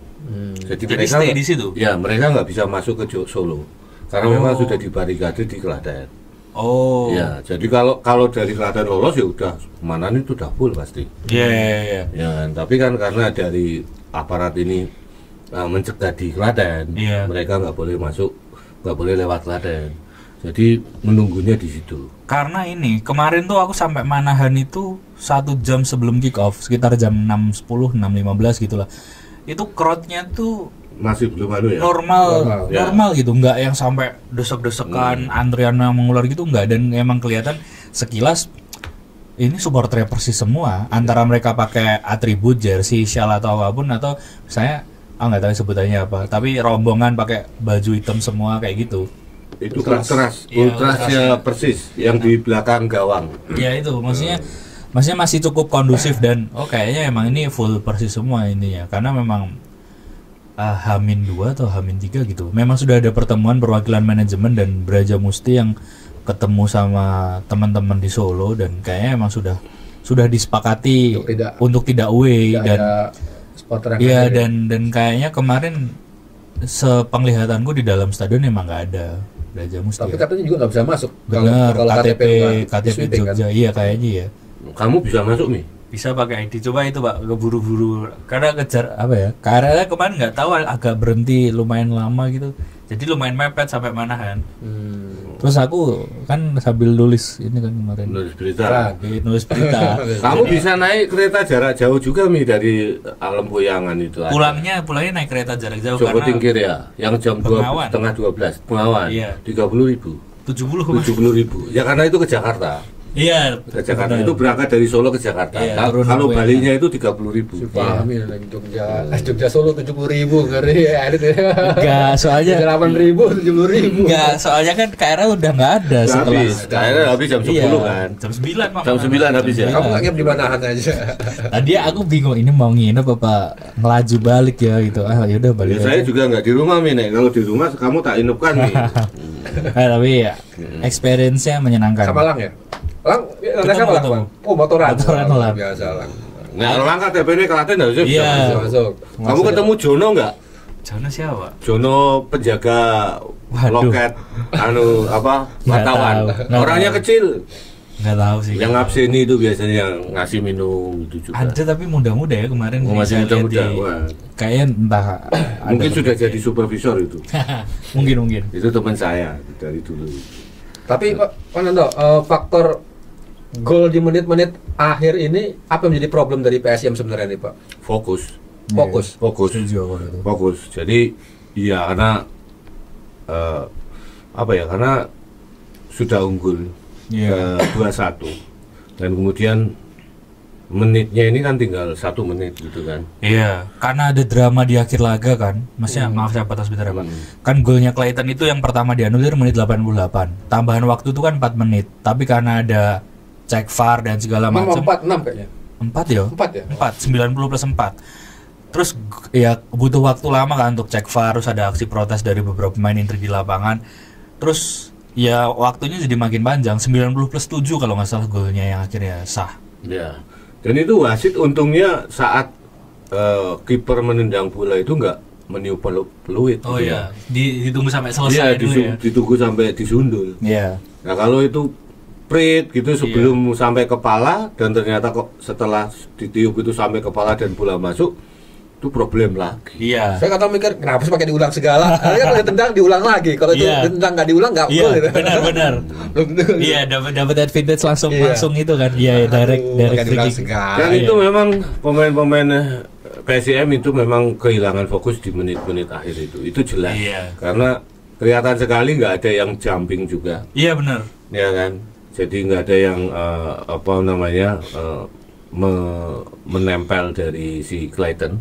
Jadi mereka stay di situ. Ya, mereka nggak bisa masuk ke Solo karena memang sudah dibarikade di Klaten. Oh. Ya, jadi kalau dari Klaten lolos ya udah Manan itu udah full pasti. Iya. Ya, tapi kan karena dari aparat ini mencegah di Klaten, mereka nggak boleh masuk, nggak boleh lewat Klaten. Jadi menunggunya di situ. Karena ini kemarin tuh aku sampai Manahan itu 1 jam sebelum kick off, sekitar jam 6.10, 6.15 gitulah. Itu crowd-nya tuh masih belum ya? normal gitu, nggak yang sampai desek-desekan, antrian yang mengular gitu, nggak. Dan emang kelihatan sekilas ini supporter Persis semua, antara mereka pakai atribut jersey, shawl atau apapun, atau saya nggak tahu sebutannya apa, tapi rombongan pakai baju hitam semua kayak gitu. Itu ultrasnya Persis yang di belakang gawang. Ya itu maksudnya masih cukup kondusif dan kayaknya emang ini full Persis semua ininya, karena memang H-2 atau H-3 gitu. Memang sudah ada pertemuan perwakilan manajemen dan Brajamusti yang ketemu sama teman-teman di Solo dan kayaknya emang sudah disepakati untuk tidak away dan iya dan kayaknya kemarin sepenglihatanku di dalam stadion emang nggak ada Brajamusti. Tapi katanya juga nggak bisa masuk. Benar, kalau KTP Jogja, iya kayaknya ya. Kamu bisa masuk nih? Bisa pakai ID, coba itu Pak, keburu-buru karena kejar apa ya, karena kemarin nggak tahu agak berhenti lumayan lama gitu, jadi lumayan mepet sampai Manahan. Terus aku kan sambil nulis ini kan kemarin nulis berita. Kamu bisa naik kereta jarak jauh juga Mi dari Lempuyangan itu. Pulangnya naik kereta jarak jauh Joko karena Tingkir ya, yang jam 12:30 Bengawan. Iya. 30.000. 70.000. Ya karena itu ke Jakarta. Iya. Ke Jakarta itu berangkat dari Solo ke Jakarta. Iya, kalau balinya itu 30.000. Pahami dari Jogja Solo 70.000 ngeri ya. Enggak, soalnya 8.000 70.000. Enggak, soalnya kan KRL udah nggak ada setelah KRL habis jam 10 kan. Jam 9 Jam 9 habis ya. Kamu nggak nginep di Manahan aja. Tadi aku bingung ini mau nginep apa ngelaju balik ya gitu. Ya udah balik. Saya juga nggak di rumah Mi, Nek. Kalau di rumah kamu tak inepkan Mi. Tapi ya experience-nya menyenangkan. Sama Lang ya? Lang, Lang. Oh, motoran Lang. Biasa Lang. Nah, Lang KTP ini Klaten harusnya Iya. bisa masuk. Kamu ketemu Jono nggak? Jono siapa? Jono penjaga loket wartawan. Orangnya kecil. Nggak tahu sih. Yang abseni itu biasanya yang ngasih minum itu juga. Ada tapi muda-muda ya kemarin. Masih muda-muda. Kayaknya entah. Mungkin sudah jadi supervisor itu. mungkin. Itu teman saya dari dulu. Tapi Pak Nando, faktor gol di menit-menit akhir ini apa yang menjadi problem dari PSM sebenarnya nih Pak? Fokus. Jadi iya karena karena sudah unggul 2-1 dan kemudian menitnya ini kan tinggal 1 menit gitu kan. Iya, karena ada drama di akhir laga kan. Maksudnya maaf saya batas bentar ya Pak. Kan golnya Clayton itu yang pertama dianulir menit 88. Tambahan waktu itu kan 4 menit. Tapi karena ada cek VAR dan segala macam. 4-6 kayaknya. 4 ya? 4 ya? 4, 90 plus 4. Terus ya butuh waktu lama kan untuk cek VAR, terus ada aksi protes dari beberapa pemain intrik di lapangan. Terus ya waktunya jadi makin panjang, 90 plus 7 kalau nggak salah golnya yang akhirnya sah. Ya. Dan itu wasit untungnya saat kiper menendang bola itu nggak meniup peluit. Oh iya, ditunggu sampai selesai Iya, dulu ya. ditunggu sampai disundul. Iya. Nah kalau itu prit gitu sebelum sampai kepala dan ternyata kok setelah ditiup itu sampai kepala dan bola masuk, itu problem lagi. Iya. Saya kadang mikir kenapa sih pakai diulang segala? Karena kalau ditendang diulang lagi. Kalau itu ditendang nggak diulang nggak Iya, gol. Gitu. benar. Iya, dapat advantage langsung itu kan. Iya, direct Pakai free diulang kick. segala. Dan itu memang pemain-pemain PSM itu memang kehilangan fokus di menit-menit akhir itu jelas. Iya. Karena kelihatan sekali nggak ada yang jumping juga, Iya benar. ya kan? Jadi nggak ada yang menempel dari si Clayton.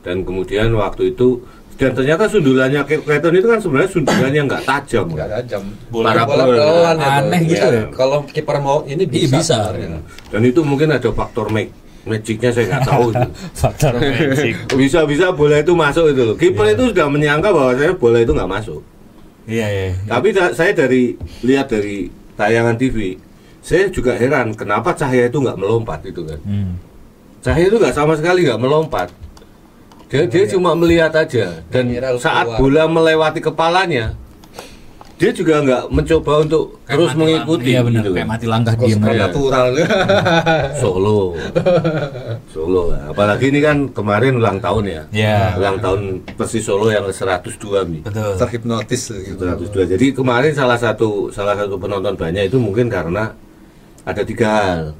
Dan kemudian waktu itu dan ternyata sundulannya Clayton itu kan sebenarnya sundulannya nggak tajam. Nggak tajam. Para Bola pelan ya, aneh tuh. gitu ya. Kalau kiper mau ini Iya, bisa. bisa. sebenarnya. Dan itu mungkin ada faktor magicnya saya nggak tahu itu. Faktor magic. Bisa-bisa bola itu masuk itu loh. Kiper itu sudah menyangka bahwa saya bola itu nggak masuk. Iya. Tapi saya lihat dari tayangan TV, saya juga heran kenapa Cahaya itu nggak melompat itu kan. Cahaya itu nggak sama sekali nggak melompat. Dia cuma melihat aja dan saat bola melewati kepalanya, dia juga nggak mencoba untuk terus mengikuti. Iya benar, gitu kayak kan. mati langkah Gol diam skor aja. natural. Solo. Apalagi ini kan kemarin ulang tahun ya. Iya. Ulang tahun Persis Solo yang ke-102 nih. Betul. Terhipnotis gitu. 102. Jadi kemarin salah satu penonton banyak itu mungkin karena ada 3 hal.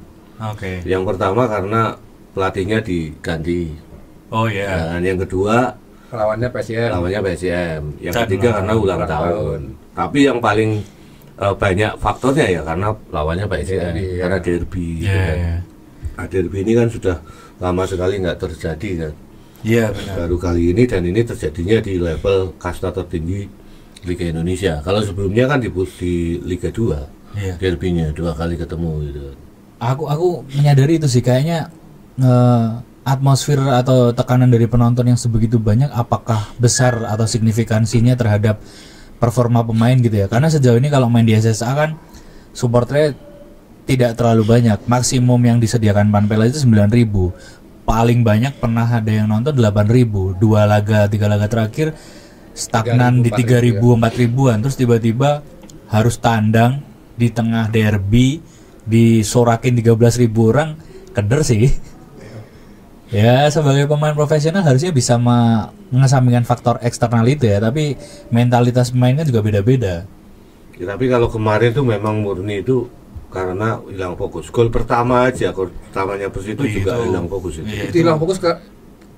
Oke. Yang pertama karena pelatihnya diganti. Oh iya. Dan yang kedua Lawannya PSM. lawannya PSM. Yang Dan ketiga karena ulang tahun. Tapi yang paling banyak faktornya ya karena lawannya PSM, Derby, karena derby. Iya. gitu kan. Iya. Nah, derby ini kan sudah lama sekali nggak terjadi kan. Iya benar. Baru kali ini dan ini terjadinya di level kasta tertinggi Liga Indonesia. Kalau sebelumnya kan di Liga 2, Iya. derbynya 2 kali ketemu gitu. Aku menyadari itu sih kayaknya atmosfer atau tekanan dari penonton yang sebegitu banyak apakah besar atau signifikansinya terhadap performa pemain gitu ya. Karena sejauh ini kalau main di SSA kan supporternya tidak terlalu banyak. Maksimum yang disediakan Panpel itu 9.000. Paling banyak pernah ada yang nonton 8.000. 2 laga, 3 laga terakhir stagnan 3.000, di 3.000, 4.000-an. Terus tiba-tiba harus tandang di tengah derby disorakin 13.000 orang, keder sih. Ya sebagai pemain profesional harusnya bisa mengesampingkan faktor eksternal itu ya, tapi mentalitas pemainnya juga beda-beda. Ya, tapi kalau kemarin tuh memang murni itu karena hilang fokus. Gol pertama aja, gol pertamanya Persis itu juga Itu. hilang fokus itu. Iya. Itu hilang fokus karena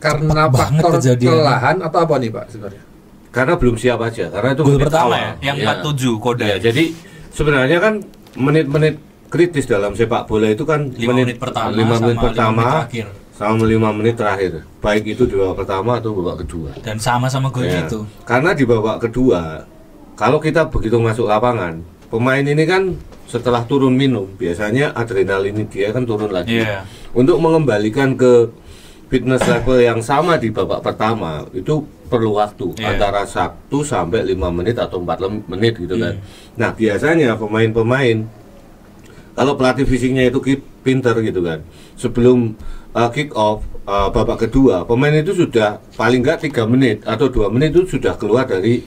Cepet banget faktor kejadiannya. kelelahan atau apa nih Pak sebenarnya? Karena belum siap aja, karena itu Gol menit pertama awal. ya, yang Ya. 47 kode. Ya, jadi sebenarnya kan menit-menit kritis dalam sepak bola itu kan 5 menit pertama 5 menit sama 5 pertama menit terakhir. sama 5 menit terakhir. Baik itu di babak pertama atau babak kedua. Dan sama-sama gol Ya. itu. Karena di babak kedua, kalau kita begitu masuk lapangan, pemain ini kan setelah turun minum, biasanya adrenalin dia kan turun lagi. Iya. Untuk mengembalikan ke fitness level yang sama di babak pertama, itu perlu waktu Iya. antara 1 sampai 5 menit atau 4 menit gitu kan. Nah, biasanya pemain-pemain kalau pelatih fisiknya itu pinter gitu kan, sebelum kick off babak kedua, pemain itu sudah paling nggak 3 menit atau 2 menit itu sudah keluar dari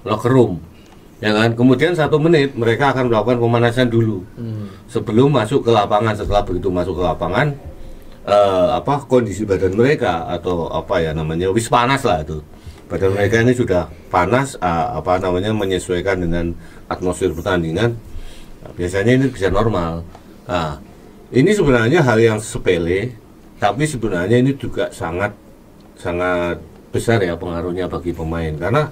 locker room, ya kan. Kemudian 1 menit mereka akan melakukan pemanasan dulu sebelum masuk ke lapangan. Setelah begitu masuk ke lapangan, kondisi badan mereka atau apa ya namanya, wis panas lah itu. Badan mereka ini sudah panas, menyesuaikan dengan atmosfer pertandingan. Nah, biasanya ini bisa normal. Nah, ini sebenarnya hal yang sepele, tapi sebenarnya ini juga sangat besar ya pengaruhnya bagi pemain. Karena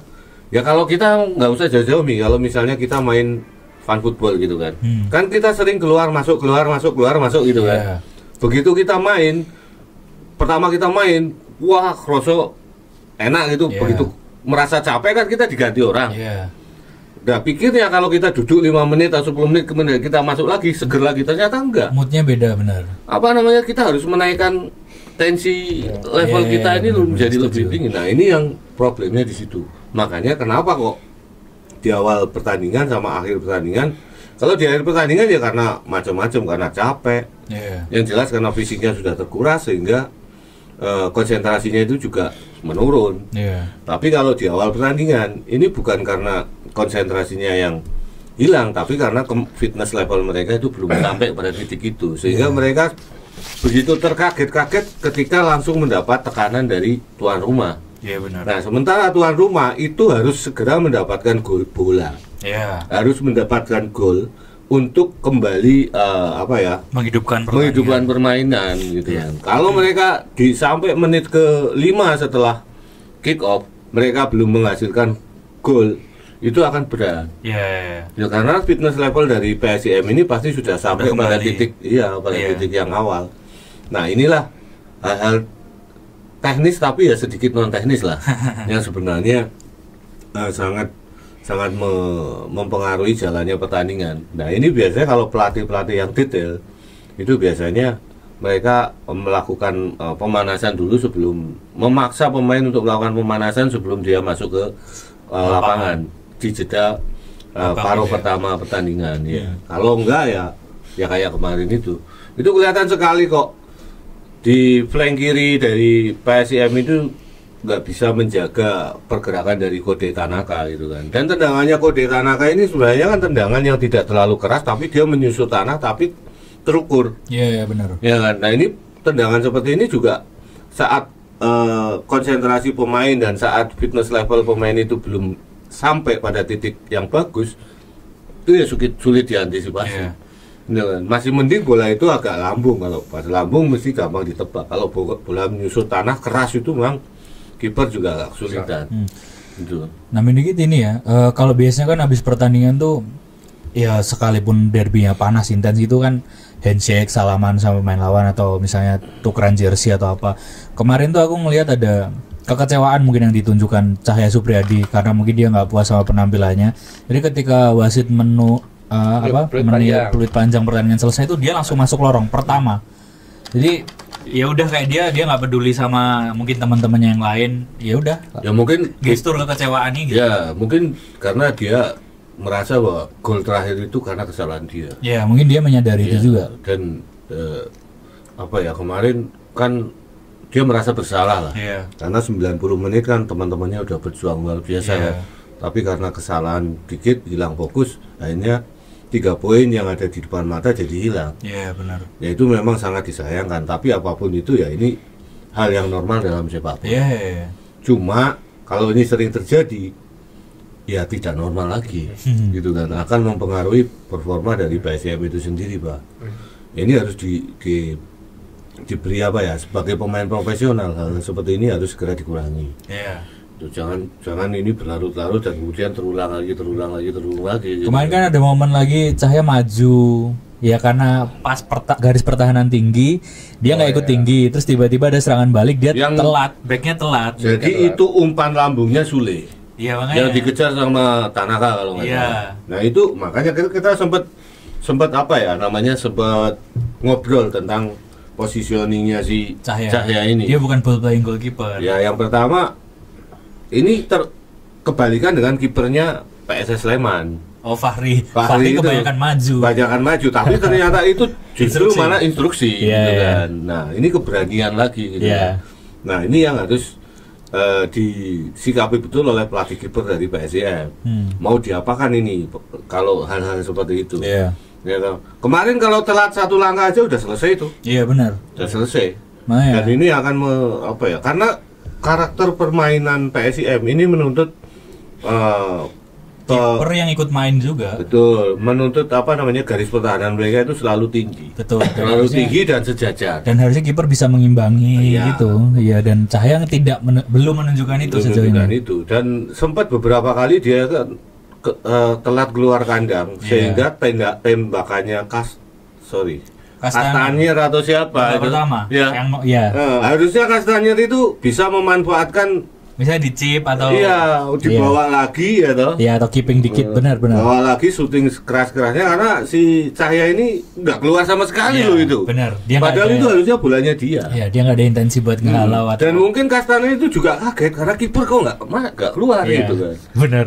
ya kalau kita nggak usah jauh-jauh nih, kalau misalnya kita main fun football gitu kan, kan kita sering keluar masuk gitu kan. Iya. Begitu kita main, pertama kita main, wah kroso enak gitu. Iya. Begitu merasa capek kan kita diganti orang. Iya. Nah, pikirnya kalau kita duduk 5 menit atau 10 menit kemudian kita masuk lagi, seger lagi, ternyata enggak. Moodnya beda benar. Apa namanya, kita harus menaikkan tensi level Iya, kita ini benar, menjadi setuju. lebih tinggi. Nah, ini yang problemnya di situ. Makanya kenapa kok di awal pertandingan sama akhir pertandingan Kalau di akhir pertandingan ya karena macam-macam, karena capek. Yang jelas karena fisiknya sudah terkuras sehingga konsentrasinya itu juga menurun. Tapi kalau di awal pertandingan ini bukan karena konsentrasinya yang hilang, tapi karena fitness level mereka itu belum sampai pada titik itu, sehingga mereka begitu terkaget-kaget ketika langsung mendapat tekanan dari tuan rumah. Benar. Nah, sementara tuan rumah itu harus segera mendapatkan gol bola. Harus mendapatkan gol untuk kembali menghidupkan permainan gitu kan. Kalau mereka sampai menit ke-5 setelah kick off mereka belum menghasilkan gol, itu akan berat. Ya karena fitness level dari PSIM ini pasti sudah sampai pada titik titik yang awal. Nah, inilah hal-hal teknis tapi ya sedikit non teknis lah yang sebenarnya sangat mempengaruhi jalannya pertandingan. Nah, ini biasanya kalau pelatih-pelatih yang detail itu biasanya mereka melakukan pemanasan dulu sebelum memaksa pemain untuk melakukan pemanasan sebelum dia masuk ke lapangan di jeda paruh pertama pertandingan. Kalau enggak ya kayak kemarin itu kelihatan sekali kok di flank kiri dari PSIM itu nggak bisa menjaga pergerakan dari Kode Tanaka gitu kan. Dan tendangannya Kode Tanaka ini sebenarnya kan tendangan yang tidak terlalu keras, tapi dia menyusut tanah tapi terukur. Iya benar. Ya kan. Nah, ini tendangan seperti ini juga saat konsentrasi pemain dan saat fitness level pemain itu belum sampai pada titik yang bagus, itu ya sulit diantisipasi. Masih mending bola itu agak lambung. Kalau pas lambung mesti gampang ditebak. Kalau bola menyusut tanah keras itu memang kiper juga agak kesulitan. Gitu. Nah, sedikit ini ya, kalau biasanya kan habis pertandingan tuh ya sekalipun derbynya panas intens itu kan handshake, salaman sama pemain lawan atau misalnya tukeran jersey atau apa. Kemarin tuh aku ngelihat ada kekecewaan mungkin yang ditunjukkan Cahya Supriyadi karena mungkin dia nggak puas sama penampilannya. Jadi ketika wasit peluit panjang pertandingan selesai itu dia langsung masuk lorong pertama. Jadi ya udah kayak dia nggak peduli sama mungkin teman-temannya yang lain. Ya udah. Ya mungkin gestur kekecewaan ini gitu. Ya mungkin karena dia merasa bahwa gol terakhir itu karena kesalahan dia. Ya mungkin dia menyadari itu juga. Dan kemarin kan dia merasa bersalah lah. Karena 90 menit kan teman-temannya udah berjuang luar biasa ya. Tapi karena kesalahan dikit hilang fokus, akhirnya 3 poin yang ada di depan mata jadi hilang. Benar. Ya itu memang sangat disayangkan. Tapi apapun itu ya ini hal yang normal dalam sepak bola. Cuma kalau ini sering terjadi, ya tidak normal lagi, gitu kan. Akan mempengaruhi performa dari PSIM itu sendiri, Pak. Ini harus diberi sebagai pemain profesional, hal seperti ini harus segera dikurangi. Jangan ini berlarut-larut dan kemudian terulang lagi. Gitu. Kemarin kan ada momen lagi Cahya maju, ya karena pas garis pertahanan tinggi, dia nggak ikut tinggi, terus tiba-tiba ada serangan balik, dia backnya telat. Jadi itu umpan lambungnya Sule. Makanya. Yang dikejar sama Tanaka kalau nggak salah. Nah itu makanya kita sempat ngobrol tentang positioningnya si Cahya ini. Dia bukan ball playing goalkeeper. Ya, yang pertama ini kebalikan dengan kipernya PSS Sleman. Fahri kebanyakan maju, tapi ternyata itu justru mana instruksi gitu kan. Nah, ini keberanian lagi gitu. Nah, ini yang harus disikapi betul oleh pelatih kiper dari PSIM. Mau diapakan ini kalau hal-hal seperti itu. Kemarin kalau telat 1 langkah aja udah selesai itu. Benar. Udah selesai. Dan ini akan karena karakter permainan PSIM ini menuntut kiper yang ikut main juga. Betul, menuntut garis pertahanan mereka itu selalu tinggi. Betul. Terlalu tinggi dan sejajar. Dan harusnya kiper bisa mengimbangi gitu. Dan Cahya belum menunjukkan itu sejauh ini. Dan sempat beberapa kali dia telat keluar kandang sehingga tembakannya Castagne atau siapa itu pertama. harusnya Castagne itu bisa memanfaatkan misalnya di chip atau iya dibawa lagi ya toh. ya atau keeping dikit benar-benar. Bawa lagi syuting keras-kerasnya karena si Cahya ini nggak keluar sama sekali Iya, loh itu. benar. Dia nggak Padahal ada- itu harusnya bulannya dia. Ya, dia nggak ada intensi buat ngehalau atau Dan mungkin Castana itu juga kaget karena kiper kok nggak keluar Iya, gitu kan. bener.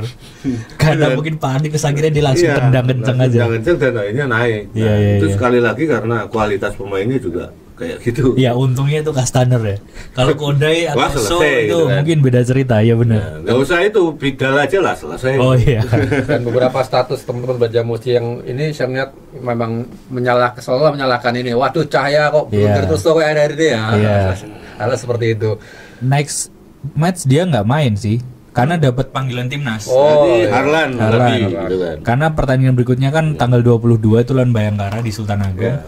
Karena Bener. mungkin panik terus akhirnya dia langsung Iya, tendang kenceng aja. Tendang kenceng dan akhirnya naik. Iya, iya, itu iya. sekali lagi karena kualitas pemainnya juga kayak gitu. Ya untungnya itu Castaner ya. Kalau Kodai Wah, atau So selesai itu gitu kan. mungkin beda cerita ya benar. Nah, nggak usah itu Bidal aja lah selesai. Oh iya. Dan beberapa status teman-teman Baja Musti yang ini saya lihat memang menyalahkan ini. Waduh, Cahya kok belum Iya. terus kayak dari dia. Iya. Hal seperti itu. Next match dia nggak main sih karena dapat panggilan timnas. Oh, Jadi iya. Harlan lagi gitu kan. Karena pertandingan berikutnya kan tanggal 22 itu lawan Bayangkara di Sultan Agung.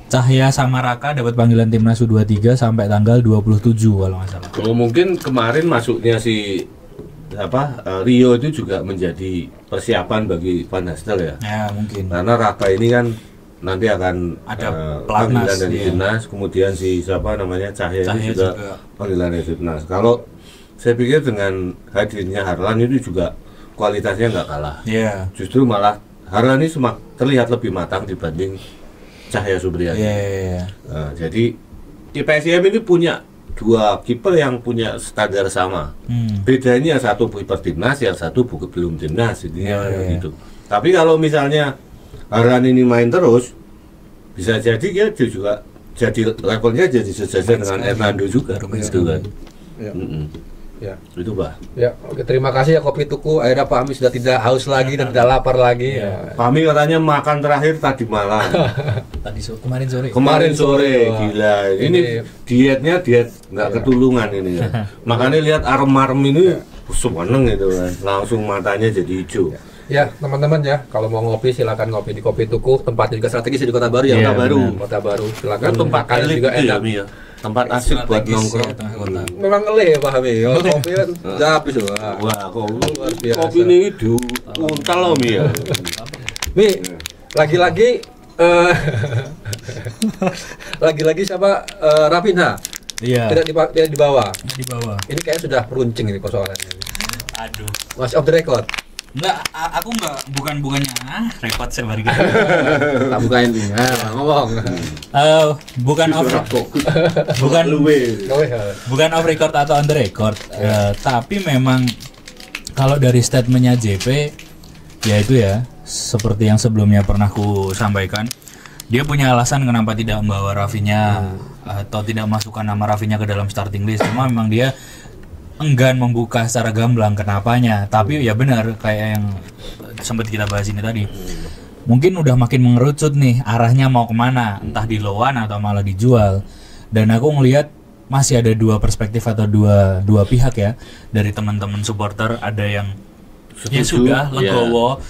Cahya sama Raka dapat panggilan timnas U23 sampai tanggal 27 kalau nggak salah. Oh, mungkin kemarin masuknya si Rio itu juga menjadi persiapan bagi Van Hastel ya. Ya mungkin. Karena Raka ini kan nanti akan Ada panggilan pelatnas, dari iya. timnas, kemudian si siapa namanya Cahya Cahya ini juga juga. panggilan dari timnas. Kalau saya pikir dengan hadirnya Harlan itu juga kualitasnya nggak kalah. Iya. Justru malah Harlan ini terlihat lebih matang dibanding Cahya Supriyadi. Iya. Nah, jadi di PSM ini punya dua kiper yang punya standar sama. Bedanya satu kiper timnas, yang satu belum timnas, intinya Iya. gitu. Tapi kalau misalnya Harlan ini main terus, bisa jadi dia juga jadi levelnya jadi sejajar dengan Hernando juga, gitu kan. Iya. Mm-mm. Ya. Itu Pak. Ya, oke, terima kasih ya Kopi Tuku. Akhirnya Pak Ami sudah tidak haus lagi dan tidak lapar lagi. Ya. Kami katanya makan terakhir tadi malam. Tadi kemarin sore. Kemarin sore, Wah. gila. Ini dietnya diet nggak ketulungan ini kan. Makanya lihat arem-arem ini seneng gitu kan. Langsung matanya jadi hijau. Ya, teman-teman ya, kalau mau ngopi silakan ngopi di Kopi Tuku. Tempatnya juga strategis di Kota Baru ya. Kota Kota Baru. Kota Baru. Silakan. Kan tempat Makannya elit juga gitu ya, enak. Mi, ya. Tempat asik buat Strategis, nongkrong. ya, tengah kota. Memang ele Pak Ami. Kalau kopi kan udah habis loh. Wah, kok Luar biasa. kopi ini untal loh Mi ya. Mi, lagi-lagi lagi-lagi siapa Rafinha? Iya. Tidak dibawa. Di bawah. Ini kayaknya sudah peruncing ini persoalannya. Aduh. Masih off the record. Enggak, aku bukannya repot saya balik. Tak bukain nih. Ngomong. Bukan off bukan bukan off record atau on the record. Tapi memang kalau dari statementnya JP ya itu ya seperti yang sebelumnya pernah ku sampaikan, dia punya alasan kenapa tidak membawa Rafinha atau tidak masukkan nama Rafinha ke dalam starting list. Cuma memang dia enggan membuka secara gamblang kenapanya. Tapi ya benar kayak yang sempat kita bahas ini tadi. Mungkin udah makin mengerucut nih arahnya mau kemana, entah di loan atau malah dijual. Dan aku ngelihat masih ada dua perspektif atau dua pihak ya dari teman-teman supporter. Ada yang ya sudah legowo,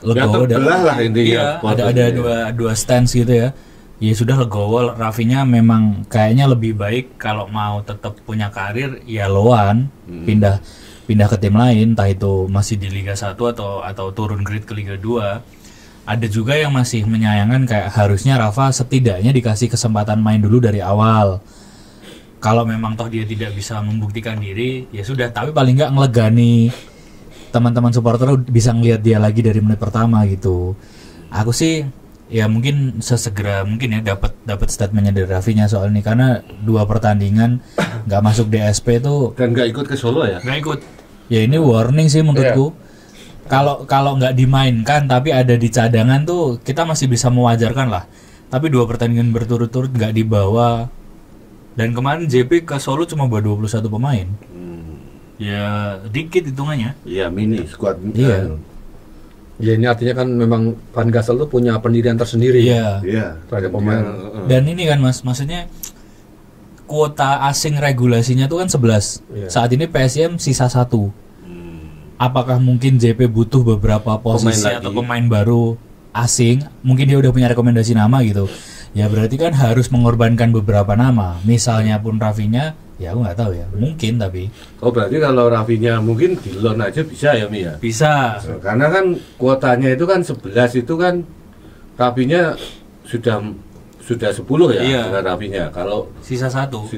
legowo dan terbelah lah intinya. iya, ada dua stance gitu ya. Ya sudah legowo, Rafinha memang kayaknya lebih baik kalau mau tetap punya karir ya loan, pindah ke tim lain, entah itu masih di Liga 1 atau turun grade ke Liga 2. Ada juga yang masih menyayangkan kayak harusnya Rafa setidaknya dikasih kesempatan main dulu dari awal. Kalau memang toh dia tidak bisa membuktikan diri, ya sudah, tapi paling nggak ngelegani teman-teman supporter bisa ngelihat dia lagi dari menit pertama gitu. Aku sih ya mungkin sesegera mungkin ya dapat statementnya dari Rafinha soal ini, karena 2 pertandingan nggak masuk DSP itu Dan nggak ikut ke Solo ya? nggak ikut. Ya ini warning sih menurutku. Kalau nggak dimainkan tapi ada di cadangan tuh kita masih bisa mewajarkan lah. Tapi 2 pertandingan berturut-turut nggak dibawa. Dan kemarin JP ke Solo cuma bawa 21 pemain. Ya dikit hitungannya. Iya, mini squad. Iya. Ya ini artinya kan memang Van Gassel tuh punya pendirian tersendiri. Iya. Iya. Terhadap pemain. Dan ini kan Mas, maksudnya kuota asing regulasinya tuh kan 11. Iya. Saat ini PSM sisa 1. Apakah mungkin JP butuh beberapa posisi Pemain atau lagi. pemain baru asing? Mungkin dia udah punya rekomendasi nama gitu. Ya berarti kan harus mengorbankan beberapa nama. Misalnya pun Rafinha, ya aku nggak tahu ya. Mungkin tapi Oh, berarti kalau Rafinha mungkin di loan aja bisa ya, Mi ya? bisa. Karena kan kuotanya itu kan 11 itu kan Rafinha sudah sudah 10 ya Iya. dengan Rafinya. Kalau Sisa 1.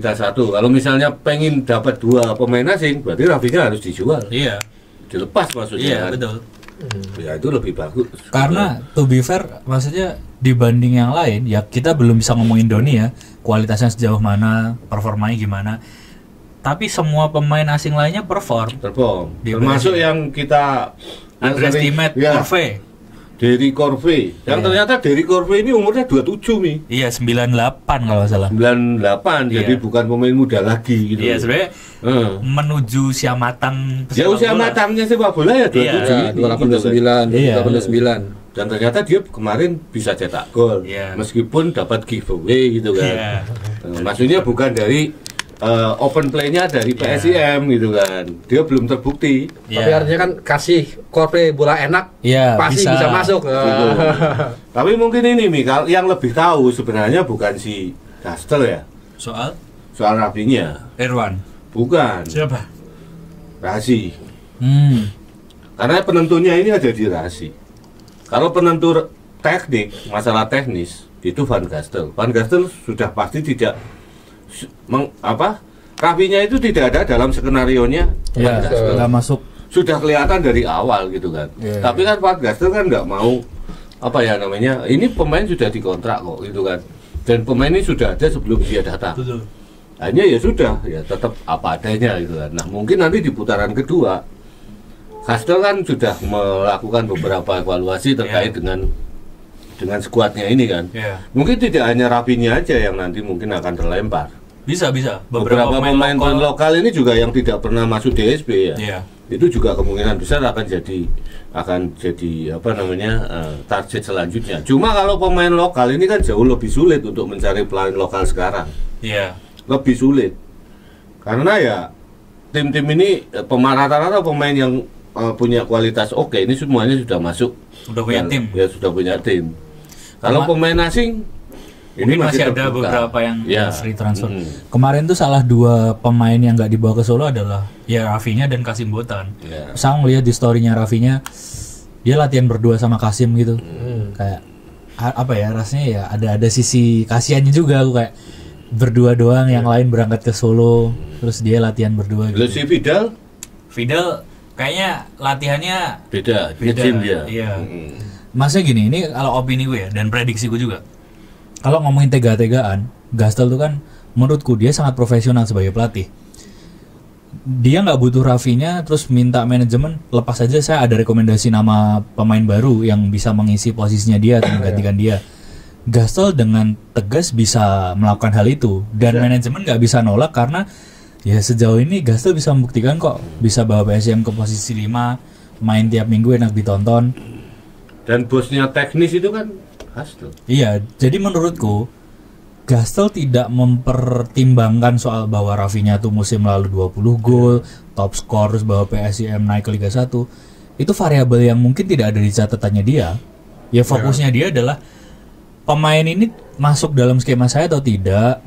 Kalau misalnya pengen dapat 2 pemain asing, berarti Rafinya harus dijual, Iya. dilepas maksudnya. Iya, kan? betul. Ya itu lebih bagus. Karena to be fair, maksudnya dibanding yang lain, ya kita belum bisa ngomongin Doni ya, kualitasnya sejauh mana, performanya gimana. Tapi semua pemain asing lainnya perform. Termasuk Dibanding. yang kita Underestimate ya, Corve. Derry Corve. Yang ternyata Derry Corve ini umurnya 27 nih. Iya, 98 kalau nggak salah. 98, Iya. jadi bukan pemain muda lagi gitu. Iya, sebenarnya Eh. menuju usia matang Ya usia bola. matangnya sepak bola ya 27 Ya, ini, 289, Iya. 289. Dan ternyata dia kemarin bisa cetak gol, Iya. meskipun dapat giveaway gitu kan. Iya. Maksudnya bukan dari open play-nya dari PSIM gitu kan. Dia belum terbukti. Tapi Iya. artinya kan kasih Corve bola enak, Iya, pasti bisa masuk. Gitu. Tapi mungkin ini Mikal yang lebih tahu sebenarnya bukan si Gastel ya, Soal soal Rafinya. Irwan. Bukan, Siapa? Rasi. Karena Karena penentunya ini ada di Rasi. Kalau penentu teknik, masalah teknis itu Van Gastel. Van Gastel sudah pasti tidak Rafinya itu tidak ada dalam skenarionya Van ya, Gastel. nggak masuk. Sudah kelihatan dari awal gitu kan. Iya. Tapi kan Van Gastel kan nggak mau ini pemain sudah dikontrak kok gitu kan. Dan pemain ini sudah ada sebelum dia datang. Betul. Hanya ya sudah, ya tetap apa adanya gitu kan. Nah mungkin nanti di putaran kedua Gastel kan sudah melakukan beberapa evaluasi terkait dengan skuadnya ini kan. Iya. Mungkin tidak hanya Rafinya aja yang nanti mungkin akan terlempar. Bisa. Beberapa pemain lokal ini juga yang tidak pernah masuk DSB ya. Iya. Itu juga kemungkinan besar akan jadi target selanjutnya. Cuma kalau pemain lokal ini kan jauh lebih sulit untuk mencari pemain lokal sekarang. Iya. Lebih sulit karena ya tim-tim ini rata-rata pemain yang punya kualitas oke ini semuanya sudah masuk, Udah punya tim. ya sudah punya tim. Kalau pemain asing ini Mungkin masih ada terbuka. beberapa yang Ya. free transfer. Mm. Kemarin tuh salah 2 pemain yang nggak dibawa ke Solo adalah ya Rafinya dan Kasim Botan. Ya. Saya ngeliat di storynya Rafinya, dia latihan berdua sama Kasim gitu. Kayak apa ya, rasanya ya ada sisi kasihannya juga. Aku kayak berdua doang, yang lain berangkat ke Solo, terus dia latihan berdua Lalu gitu. si Fidel kayaknya latihannya beda beda. tim dia. Iya. Maksudnya gini, ini kalau opini gue ya dan prediksi gue juga. Kalau ngomongin tega-tegaan, Gastel tuh kan menurutku dia sangat profesional sebagai pelatih. Dia nggak butuh Rafinya terus minta manajemen lepas aja, saya ada rekomendasi nama pemain baru yang bisa mengisi posisinya dia atau menggantikan dia. Gastel dengan tegas bisa melakukan hal itu dan manajemen nggak bisa nolak karena ya sejauh ini Gastel bisa membuktikan kok bisa bawa PSM ke posisi 5, main tiap minggu enak ditonton. Dan bosnya teknis itu kan Gastel. Iya, jadi menurutku Gastel tidak mempertimbangkan soal bahwa Rafinya tuh musim lalu 20 gol, top skor, terus bahwa PSIM naik ke Liga 1. Itu variabel yang mungkin tidak ada di catatannya dia. Ya fokusnya dia adalah pemain ini masuk dalam skema saya atau tidak,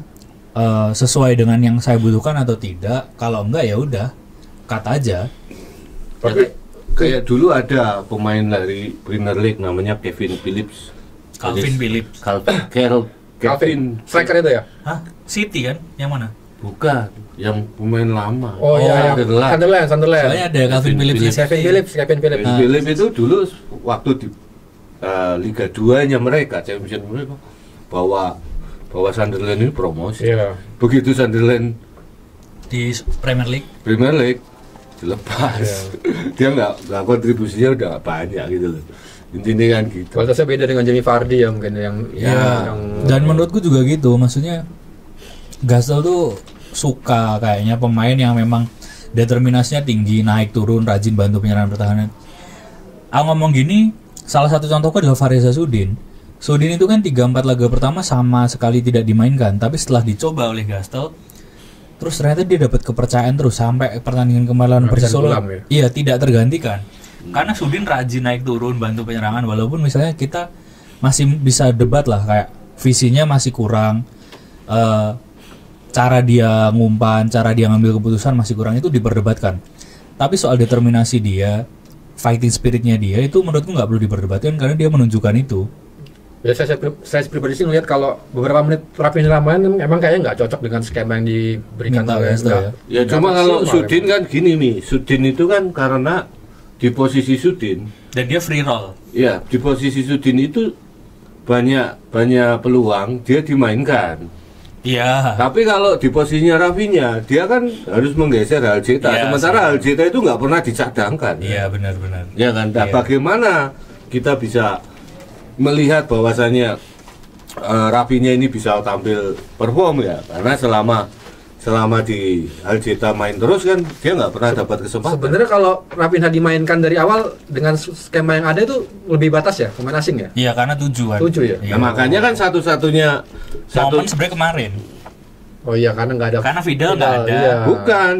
sesuai dengan yang saya butuhkan atau tidak. Kalau enggak ya udah, cut aja. Tapi kayak dulu ada pemain dari Premier League namanya Kevin Phillips. Kevin Striker itu ya? Hah? City kan? Yang mana? bukan yang pemain lama. Oh iya, Sunderland. Sunderland. Soalnya ada Calvin Phillips. Kevin Phillips. Kevin Phillips itu dulu waktu di Liga 2-nya mereka, Champions mereka bawa Sunderland ini promosi. Iya. Begitu Sunderland Di Premier League. dilepas, dia nggak kontribusinya udah banyak gitu loh. Intinya kan gitu. Kualitasnya beda dengan Jamie Vardy ya mungkin yang Dan menurutku juga gitu, maksudnya Gastel tuh suka kayaknya pemain yang memang determinasinya tinggi, naik turun, rajin bantu penyerang pertahanan. Ngomong gini, salah satu contohku adalah Fareza Sudin. Sudin itu kan 3-4 laga pertama sama sekali tidak dimainkan, tapi setelah dicoba oleh Gastel, terus ternyata dia dapat kepercayaan terus sampai pertandingan kemarin Persis Solo. Iya, tidak tergantikan. Karena Sudin rajin naik turun bantu penyerangan, walaupun misalnya kita masih bisa debat lah kayak visinya masih kurang, cara dia ngumpan, cara dia ngambil keputusan masih kurang, itu diperdebatkan. Tapi soal determinasi dia, fighting spiritnya dia itu menurutku nggak perlu diperdebatkan karena dia menunjukkan itu. Ya saya pribadi sih ngelihat kalau beberapa menit Rafinha main emang kayaknya nggak cocok dengan skema yang diberikan oleh ya cuma kalau Sudin kan gini nih, Sudin itu kan karena di posisi Sudin dan dia free roll. Ya, di posisi Sudin itu banyak peluang dia dimainkan. Iya. Tapi kalau di posisinya Rafinha, dia kan harus menggeser Aljeta. Ya, sementara Aljeta itu nggak pernah dicadangkan. Iya, benar-benar. Ya kan, nah, bagaimana kita bisa melihat bahwasannya Rafinha ini bisa tampil perform ya? Karena selama di Aljeta main terus kan dia nggak pernah dapat kesempatan. Sebenarnya kalau Rafinha dimainkan dari awal dengan skema yang ada itu lebih batas ya pemain asing ya. Iya karena 7 ya. Nah, makanya kan satu-satunya momen sebenarnya kemarin. Oh iya karena nggak ada. Karena Vidal nggak ada. Iya. Bukan.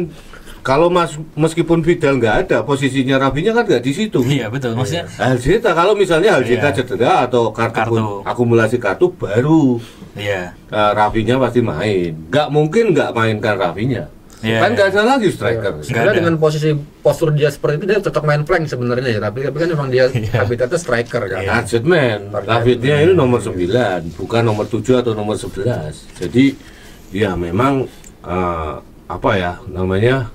Kalau meskipun Vidal nggak ada, posisinya Rafinha kan nggak di situ. Iya betul. Maksudnya Aljeta kalau misalnya Aljeta cedera atau kartu akumulasi kartu baru. Iya. Rafinha pasti main. Nggak mungkin nggak mainkan Rafinha. Kan nggak ada lagi striker. Karena dengan posisi postur dia seperti itu dia cocok main flank sebenarnya ya. Tapi kan memang dia habitatnya striker kan. Target man. Rafinha ini nomor 9, bukan nomor 7 atau nomor 11. Jadi ya memang apa ya namanya?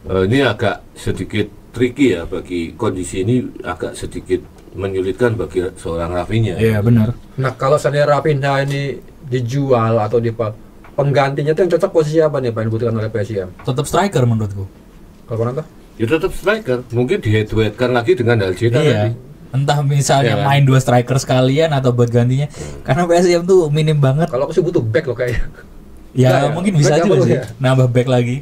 Ini agak sedikit tricky ya bagi kondisi ini, agak sedikit menyulitkan bagi seorang Rafinha. Iya benar. Nah kalau seandainya Rafinha ini dijual atau penggantinya itu yang cocok posisi apa nih Pak yang dibutuhkan oleh PSIM? Tetap striker menurutku. Kalau Konanta? Ya tetap striker. Mungkin dihead-to-headkan lagi dengan Aljeta Iya. nanti. Entah misalnya Ya, main 2 striker sekalian atau buat gantinya. Karena PSIM tuh minim banget. Kalau aku sih butuh back loh kayaknya. Ya, Nah, mungkin bisa back juga apa sih. ya? Nambah back lagi.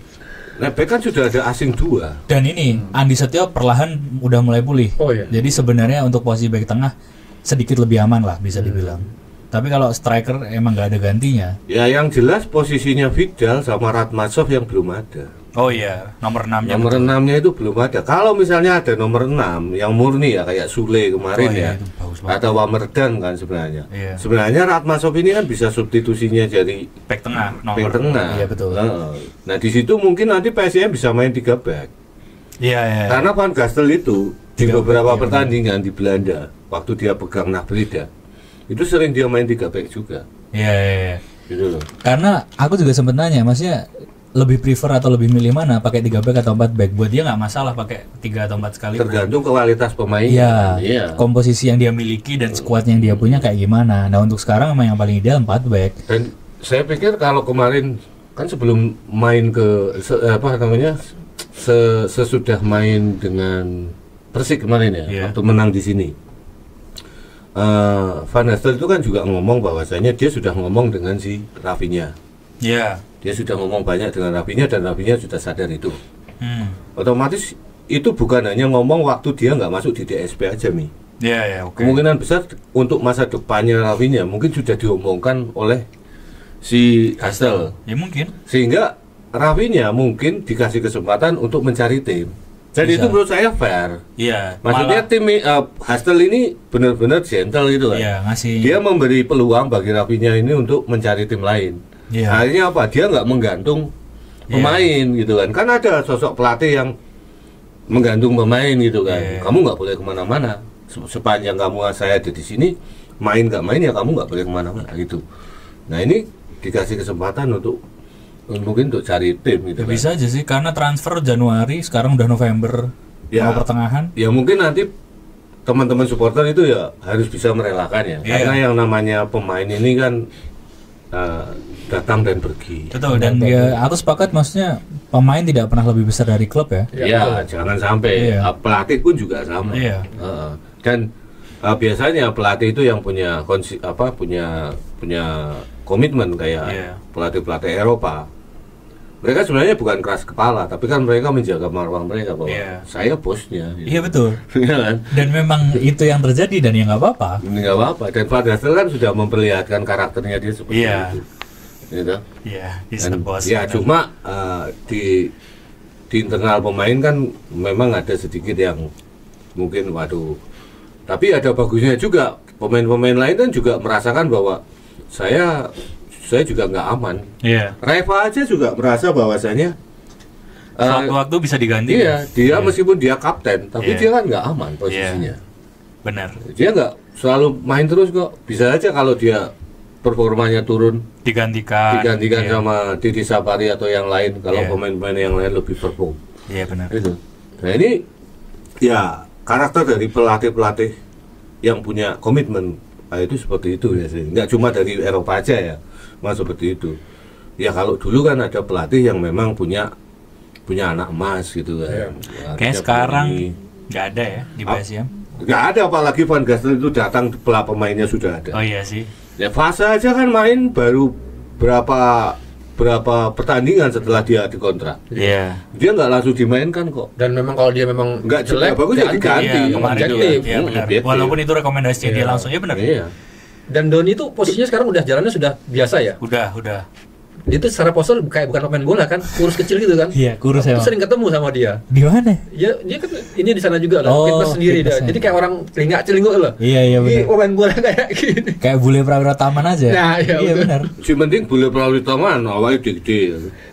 Nah, back kan sudah ada asing 2. Dan ini Andi Setio perlahan udah mulai pulih. Oh iya. Jadi sebenarnya untuk posisi back tengah sedikit lebih aman lah bisa dibilang. Tapi kalau striker emang nggak ada gantinya. Ya yang jelas posisinya Vidal sama Ratmasov yang belum ada. Oh iya, nomor 6-nya. Nomor 6-nya itu belum ada. Kalau misalnya ada nomor 6 yang murni ya kayak Sule kemarin Oh iya, ya. itu bagus banget. Atau Wamerdan kan sebenarnya. Iya. Sebenarnya Ratmasov ini kan bisa substitusinya jadi Back tengah, back tengah. Iya betul. Nah, di situ mungkin nanti PSIM bisa main 3 back. Iya, iya. Karena Van Gastel itu di 3 beberapa back, iya, pertandingan di Belanda waktu dia pegang Nahbreda itu sering dia main 3 back juga. Iya, iya, iya. Gitu loh. Karena aku juga sempet nanya, maksudnya lebih prefer atau lebih milih mana, pakai 3 back atau 4 back? Buat dia nggak masalah pakai 3 atau 4 sekali. Tergantung kualitas pemain. Iya, Iya. komposisi yang dia miliki dan squad yang dia punya kayak gimana. Nah untuk sekarang emang yang paling ideal 4 back. Dan saya pikir kalau kemarin kan sebelum main ke sesudah main dengan Persik kemarin ya, Iya. waktu menang di sini. Van Gastel itu kan juga ngomong bahwasanya dia sudah ngomong dengan si Rafinha. Iya. Dia sudah ngomong banyak dengan Rafinha dan Rafinha sudah sadar itu. Otomatis itu bukan hanya ngomong waktu dia nggak masuk di DSP aja Mi. Iya, iya, oke. Kemungkinan besar untuk masa depannya Rafinha mungkin sudah diomongkan oleh si Gastel. Ya mungkin. Sehingga Rafinha mungkin dikasih kesempatan untuk mencari tim. Dan Bisa. itu menurut saya fair. Iya. Maksudnya malah- tim Gastel ini benar-benar gentle gitu kan. Iya, ngasih. Dia memberi peluang bagi Rafinha ini untuk mencari tim lain. Iya. Akhirnya apa? Dia nggak menggantung pemain gitu kan. Kan ada sosok pelatih yang menggantung pemain gitu kan. Iya. Kamu nggak boleh kemana-mana. Sepanjang kamu saya ada di sini, main nggak main ya kamu nggak boleh kemana-mana gitu. Nah ini dikasih kesempatan untuk mungkin untuk cari tim gitu Ya, kan. bisa aja sih karena transfer Januari, sekarang udah November, Ya. mau pertengahan. Ya mungkin nanti teman-teman supporter itu ya harus bisa merelakan ya. Iya. Karena yang namanya pemain ini kan datang dan pergi. Betul, dan ya aku sepakat maksudnya pemain tidak pernah lebih besar dari klub ya. Ya, jangan sampai. Iya. Pelatih pun juga sama. Iya. Dan biasanya pelatih itu yang punya punya komitmen kayak Iya. pelatih-pelatih Eropa. Mereka sebenarnya bukan keras kepala, tapi kan mereka menjaga marwah mereka bahwa Iya. saya bosnya. Gitu. Iya betul. Iya kan? Dan memang itu yang terjadi dan ya nggak apa-apa. Ini nggak apa-apa. Dan Van Gastel kan sudah memperlihatkan karakternya dia seperti Iya. itu. Gitu. Iya, Dan, ya cuma di internal pemain kan memang ada sedikit yang mungkin waduh. Tapi ada bagusnya juga pemain-pemain lain kan juga merasakan bahwa saya juga nggak aman. Iya. Reva aja juga merasa bahwasanya Suatu waktu bisa diganti. iya dia meskipun dia kapten tapi Iya. dia kan nggak aman posisinya. Benar. Dia nggak selalu main terus kok. Bisa aja kalau dia performanya turun Digantikan iya. sama Didi Sapari atau yang lain kalau Iya. pemain-pemain yang lain lebih perform. Iya benar. Gitu. Nah ini ya karakter dari pelatih-pelatih yang punya komitmen. Nah, itu seperti itu ya sih. Nggak cuma dari Eropa aja ya, mas seperti itu. Ya kalau dulu kan ada pelatih yang memang punya anak emas gitu kan. Ya, Kayak sekarang nggak ada ya di PSM. nggak ada, apalagi Van Gastel itu datang setelah pemainnya sudah ada. Oh iya sih. Ya fase aja kan main baru berapa pertandingan setelah dia dikontrak. Iya. Dia nggak langsung dimainkan kok. Dan memang kalau dia memang Nggak jelek, bagus ya diganti. Iya, kemarin juga. objektif. Iya benar. Objektif. Walaupun itu rekomendasi dia Iya. langsung ya benar. Iya. Dan Doni itu posisinya sekarang udah jalannya sudah biasa ya. Udah. Dia tuh secara postur kayak bukan pemain bola kan, kurus kecil gitu kan. Iya, kurus Aku emang. sering ketemu sama dia. Di mana? Dia kan ini di sana juga kan, Oh, fitness sendiri dia. fitnessnya. Jadi kayak orang telinga celinguk loh. Iya Ini benar. pemain bola kayak gini. Kayak bule Prawira Taman aja. Nah, iya, betul. benar. Si penting boleh pelalui taman, awalnya gede.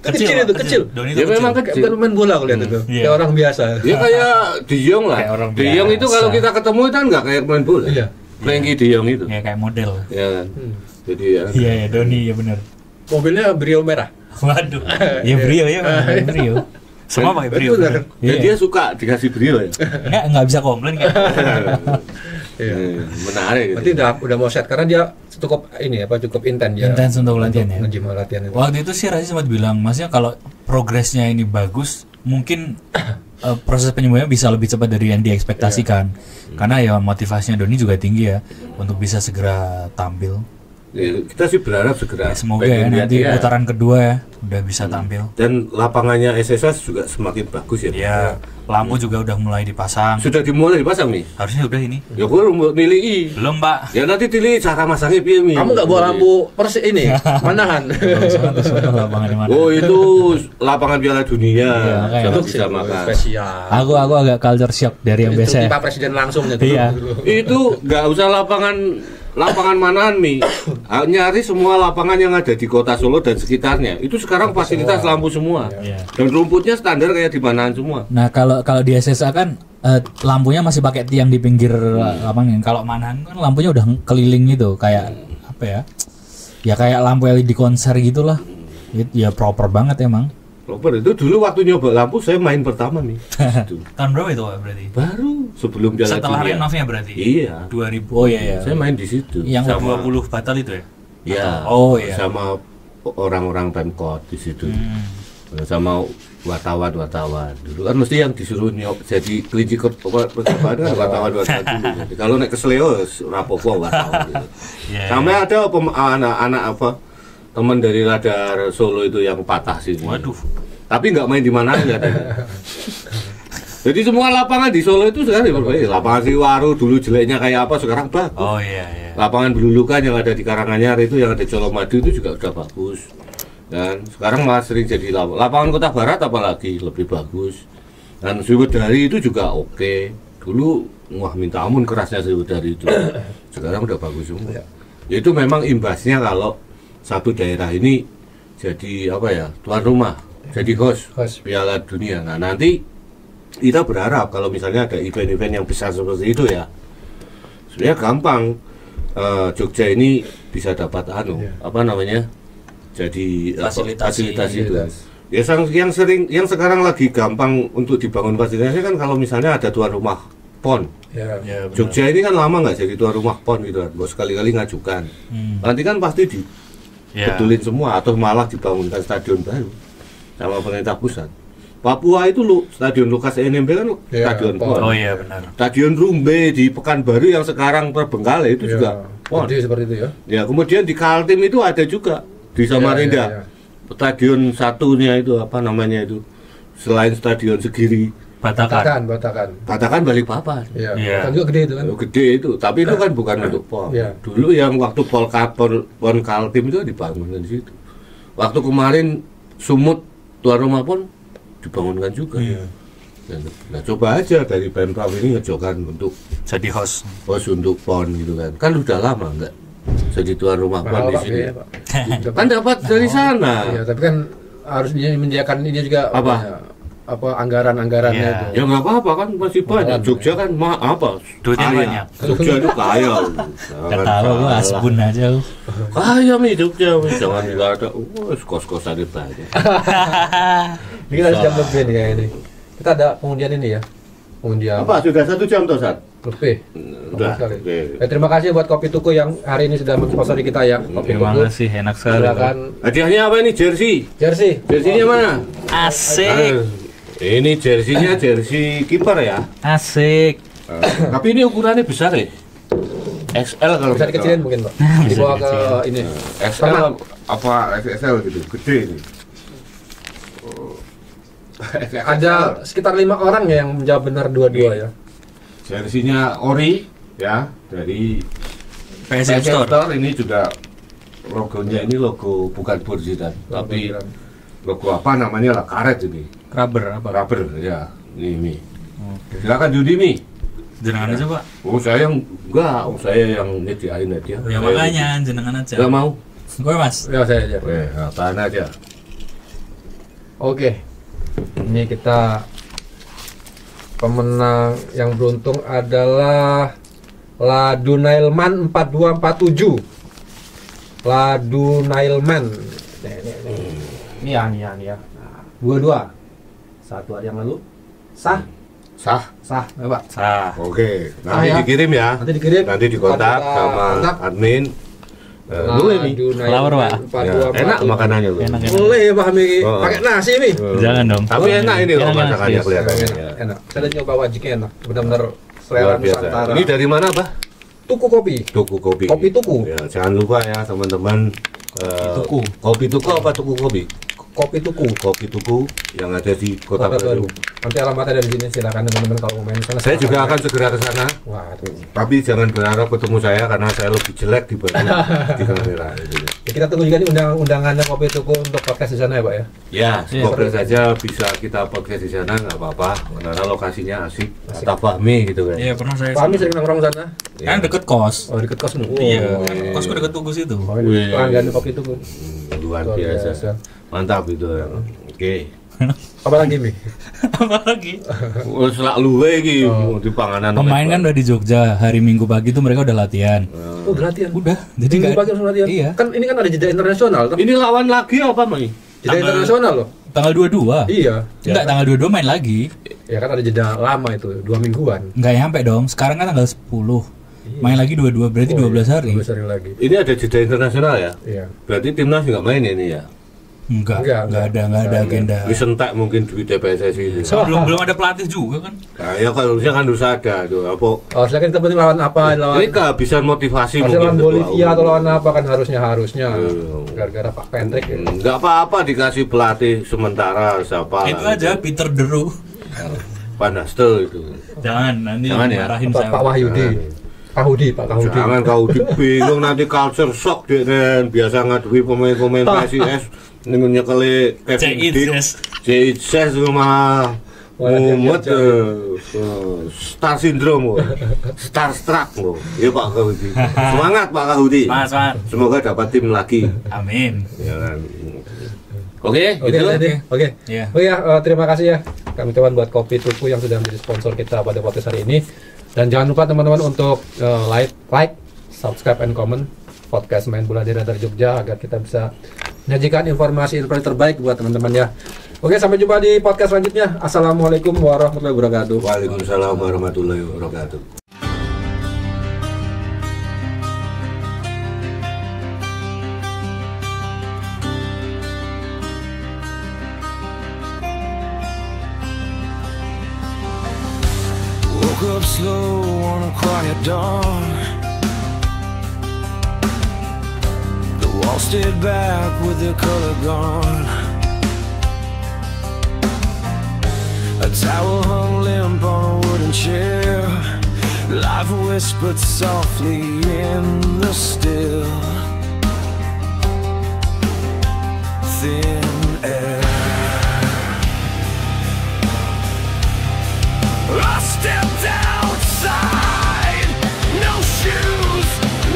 Kecil itu, kecil. Doni Ya itu memang Kayak kecil. bukan pemain bola aku lihat itu. Iya. Kayak orang biasa. Dia kayak De Jong lah. Kayak orang De Jong itu biasa. kalau kita ketemu itu kan nggak kayak pemain bola. Iya. Frankie De Jong itu. Ya kayak model. Ya kan. Jadi ya. Iya, Doni ya benar. Mobilnya Brio merah. Waduh. Ya Brio ya, Bang. Brio. Semua pakai Brio. Betul, kan? Ya, Iya. dia suka dikasih brio ya. Nggak bisa komplain kan. Iya. Menarik. Berarti udah mau set karena dia cukup cukup intens ya. Intens untuk latihan ya. Nge-gym latihan itu. Waktu itu sih Razi sempat bilang, maksudnya kalau progresnya ini bagus, mungkin proses penyembuhannya bisa lebih cepat dari yang diekspektasikan. Karena ya motivasinya Doni juga tinggi ya untuk bisa segera tampil. Ya, kita sih berharap segera. Semoga ya pengen lihat nanti dia. putaran kedua ya udah bisa tampil. Dan lapangannya SSS juga semakin bagus ya. Ya, lampu juga udah mulai dipasang. Sudah dimulai dipasang nih. Harusnya udah ini. Ya gue mau nilai. Belum, Pak. Ya nanti pilih cara masangnya piye Mi. Kamu nggak bawa lampu persis ini manahan. Lapangan di mana? Oh itu lapangan Piala Dunia. makanya. Jangan Untuk bisa makan. spesial. Aku agak culture shock dari yang Itu biasa. Pak Presiden langsung ya. Iya. Itu nggak usah lapangan manahan Mi. Nyari semua lapangan yang ada di kota Solo dan sekitarnya. Itu sekarang fasilitas lampu semua. Iya. Dan rumputnya standar kayak di manahan semua. Nah kalau di SSA kan lampunya masih pakai tiang di pinggir lapangan. Kalau Manahan kan lampunya udah keliling gitu, kayak apa ya? Ya kayak lampu LED konser gitulah. Ya proper banget emang. Proper itu dulu waktu nyoba lampu saya main pertama nih. Itu. Tahun berapa itu, Pak, berarti? Baru sebelum Piala Setelah Dunia. renovnya berarti? Iya. 2000. Oh iya. Saya main di situ. Yang sama 20 batal itu ya? ya. Oh, iya. Sama orang-orang Pemkot di situ. Sama wartawan. Dulu kan mesti yang disuruh jadi kelinci percobaan kan wartawan dulu. Jadi kalau naik ke Sleo rapopo wartawan gitu. Iya. Sampai ada anak-anak apa teman dari Radar Solo itu yang patah sini. Waduh. Tapi nggak main di mana aja. Jadi semua lapangan di Solo itu sekarang diperbaiki. Lapangan Siwaru dulu jeleknya kayak apa sekarang bagus. Oh iya. Lapangan Belulukan yang ada di Karanganyar itu yang ada di Colomadu itu juga udah bagus. Dan sekarang malah sering jadi lapangan Kota Barat apalagi lebih bagus. Dan Sriwedari itu juga oke. Dulu wah minta ampun kerasnya Sriwedari itu. Sekarang udah bagus semua. Ya itu memang imbasnya kalau satu daerah ini jadi apa ya, tuan rumah, jadi host Piala Dunia. Nah nanti kita berharap kalau misalnya ada event-event yang besar seperti itu ya, sebenarnya gampang. Jogja ini bisa dapat apa namanya, jadi fasilitas itu. Ya yang sekarang lagi gampang untuk dibangun fasilitasnya kan kalau misalnya ada tuan rumah PON. Ya. Jogja ini kan lama nggak jadi tuan rumah PON gitu kan, bos sekali-kali ngajukan. Nanti kan pasti betulin semua atau malah dibangunkan stadion baru sama pemerintah pusat. Papua itu stadion Lukas NMB kan stadion PON. Oh iya benar. Stadion Rumbe di Pekanbaru yang sekarang terbengkalai itu juga PON. Jadi seperti itu ya. Ya kemudian di Kaltim itu ada juga di Samarinda. Iya. Stadion satunya itu apa namanya itu selain stadion Segiri. Batakan. Batakan Balikpapan. Iya. Iya. Kan juga gede itu kan. Gede itu, tapi itu kan bukan untuk PON. Iya. Dulu yang waktu PON Kaltim itu dibangunkan di situ. Waktu kemarin Sumut tuan rumah PON dibangunkan juga. Nah coba aja dari Pemprov ini ngejokan untuk Jadi host. untuk PON gitu kan. Kan udah lama enggak jadi tuan rumah PON di Mahal, Pak, sini. iya, Pak. Kan dapat dari sana. Iya, tapi kan harus dia menyediakan ini juga Apa? anggaran-anggarannya Iya. itu. Ya nggak apa-apa kan masih banyak. Jogja kan Duitnya kaya. banyak. Jogja itu kaya. Gak tahu gua asbun aja lu. Kaya mi Jogja, mi. Jangan nggak ada. Kos-kosan itu banyak. Ini kita jam lebih nih kayak ini. Kita ada pengundian ini ya. Pengundian Apa sudah 1 jam toh, Sat? lebih. Udah. Sekali. Oke. Terima kasih buat Kopi Tuku yang hari ini sudah mensponsori kita ya. Kopi Terima Tuku. kasih, enak sekali. Silakan Hadiahnya apa ini? Jersey. jersey. Jersey-nya mana? Asik. Ini jersey-nya jersey kiper ya. Asik. Tapi ini ukurannya besar ya. XL kalau Bisa nggak dikecilin salah. mungkin, Pak. Bisa Dibawa ke dikecilin. ini. XL apa XL gitu, gede ini. Ada sekitar 5 orang ya yang menjawab benar dua-dua ya. Jersey-nya ori ya dari PSM Store. Ini juga logonya ini logo bukan Burjidan tapi logo apa namanya lah karet ini. Rubber apa? Rubber ya. Ini. Silakan Judi Mi. Jenengan aja, Pak. Oh saya saya yang nyediain aja. Ya makanya jenengan aja. Enggak mau. Gue, Mas. Ya saya aja. Apaan aja. Oke. Ini kita pemenang yang beruntung adalah Ladunailman 4247. Ladunailman. Nih ya. Nah, 22. 1 hari yang lalu. Sah, Sah. Pak. Sah. Oke. Nanti ya. dikirim ya. Nanti dikirim. Nanti dikontak Kita sama kontak. admin. Dulu ini. Flower, Pak. Ya, enak makanannya lu. Enak, enak. Boleh ya Pak Mi. Oh. Pakai nasi Mi. Jangan dong. Tapi enak ini loh Enak, masakannya enak. kelihatannya. Enak, enak. Saya udah nyoba wajiknya enak. Benar-benar selera Luar biasa. Nusantara. Ini dari mana, Pak? Tuku kopi. Tuku kopi. Kopi Tuku. Ya, jangan lupa ya teman-teman. Tuku. Kopi Tuku apa Tuku kopi? Kopi Tuku. Kopi Tuku yang ada di Kota Baru. Nanti alamatnya ada di sini, silakan teman-teman kalau mau main ke sana. Saya juga silakan. akan segera ke sana. Waduh. Tapi jangan berharap ketemu saya karena saya lebih jelek dibanding di kamera. Gitu. Ya, kita tunggu juga nih undangannya Kopi Tuku untuk podcast di sana ya Pak ya. Ya, Iya, semoga saja bisa kita podcast di sana nggak apa-apa karena lokasinya asik. Kata Fahmi gitu kan. Iya, pernah saya. Pak Ami sering nongkrong sana. Kan deket kos. Oh deket kosmu. Iya, kan kosku deket tugu situ. Oh, ini pelanggan Kopi Tuku. Luar Luar biasa. biasa. Mantap itu. Oke. Oh. Apa lagi Mi? Apalagi? Wes lak luwe iki di panganan. Pemain kan udah di Jogja, hari Minggu pagi tuh mereka udah latihan. Oh udah latihan. Udah, jadi Minggu nggak- pagi langsung latihan. Iya. Kan ini kan ada jeda internasional. Tapi Ini lawan lagi apa, Mai? jeda internasional loh. Tanggal 22. Iya. Enggak, tanggal 22 main lagi. Ya kan ada jeda lama itu, 2 mingguan. Enggak nyampe dong. Sekarang kan tanggal 10. Main lagi 22, berarti 12 hari. 12 hari lagi. Ini ada jeda internasional ya? Iya. Berarti timnas nggak main ini ya? Enggak Enggak ada agenda. Wis entek mungkin duit PSSI ini. Belum ada pelatih juga kan? Nah, ya kan harusnya kan harus ada tuh. Apa? Oh, silakan kita penting lawan apa? Lawan Ini kehabisan motivasi harusnya lawan tuh, Bolivia Pak. atau lawan apa kan harusnya. Hmm. Gara-gara Pak Patrick ya. Nggak apa-apa dikasih pelatih sementara siapa? Itu aja Peter Deru. Van Hastel itu. Jangan nanti Jangan ya. marahin Pak, saya. Pak Wahyudi. Kahudi, Pak Kahudi. Jangan kau bingung nanti culture shock deh Ren. Biasa ngadui pemain-pemain PSIS nyekeli Kevin Dick, Jaises rumah mumet star syndrome, starstruck loh. Ya Pak Kahudi. Semangat Pak Kahudi. Mas. Semoga dapat tim lagi. Amin. Ya kan. Oke, Oke, gitu. Oke. Iya. Oh ya, terima kasih ya kami teman buat Kopi Tuku yang sudah menjadi sponsor kita pada podcast hari ini. Dan jangan lupa teman-teman untuk like, subscribe, and comment podcast Main Bola di Radar Jogja agar kita bisa menyajikan informasi terbaik buat teman-teman ya. Oke, sampai jumpa di podcast selanjutnya. Assalamualaikum warahmatullahi wabarakatuh. Waalaikumsalam warahmatullahi wabarakatuh. Woke up slow on a quiet dawn. The wall stayed back with the color gone. A towel hung limp on a wooden chair. Life whispered softly in the still, thin air. I stepped outside, no shoes,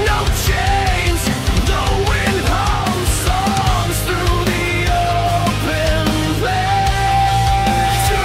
no chains. The wind hums songs through the open place. To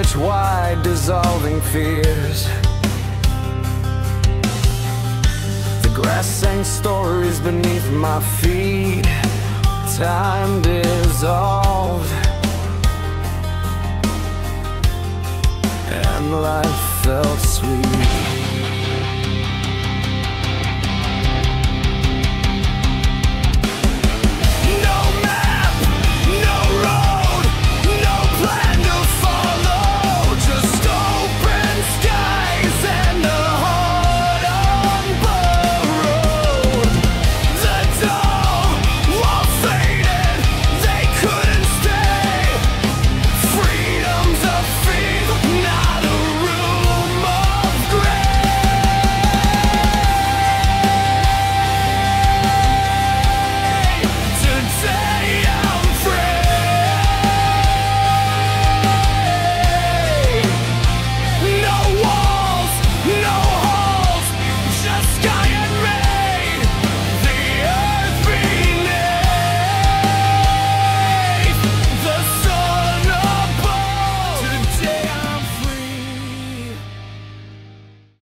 stretch wide, dissolving fears. The grass sang stories beneath my feet. Time dissolves.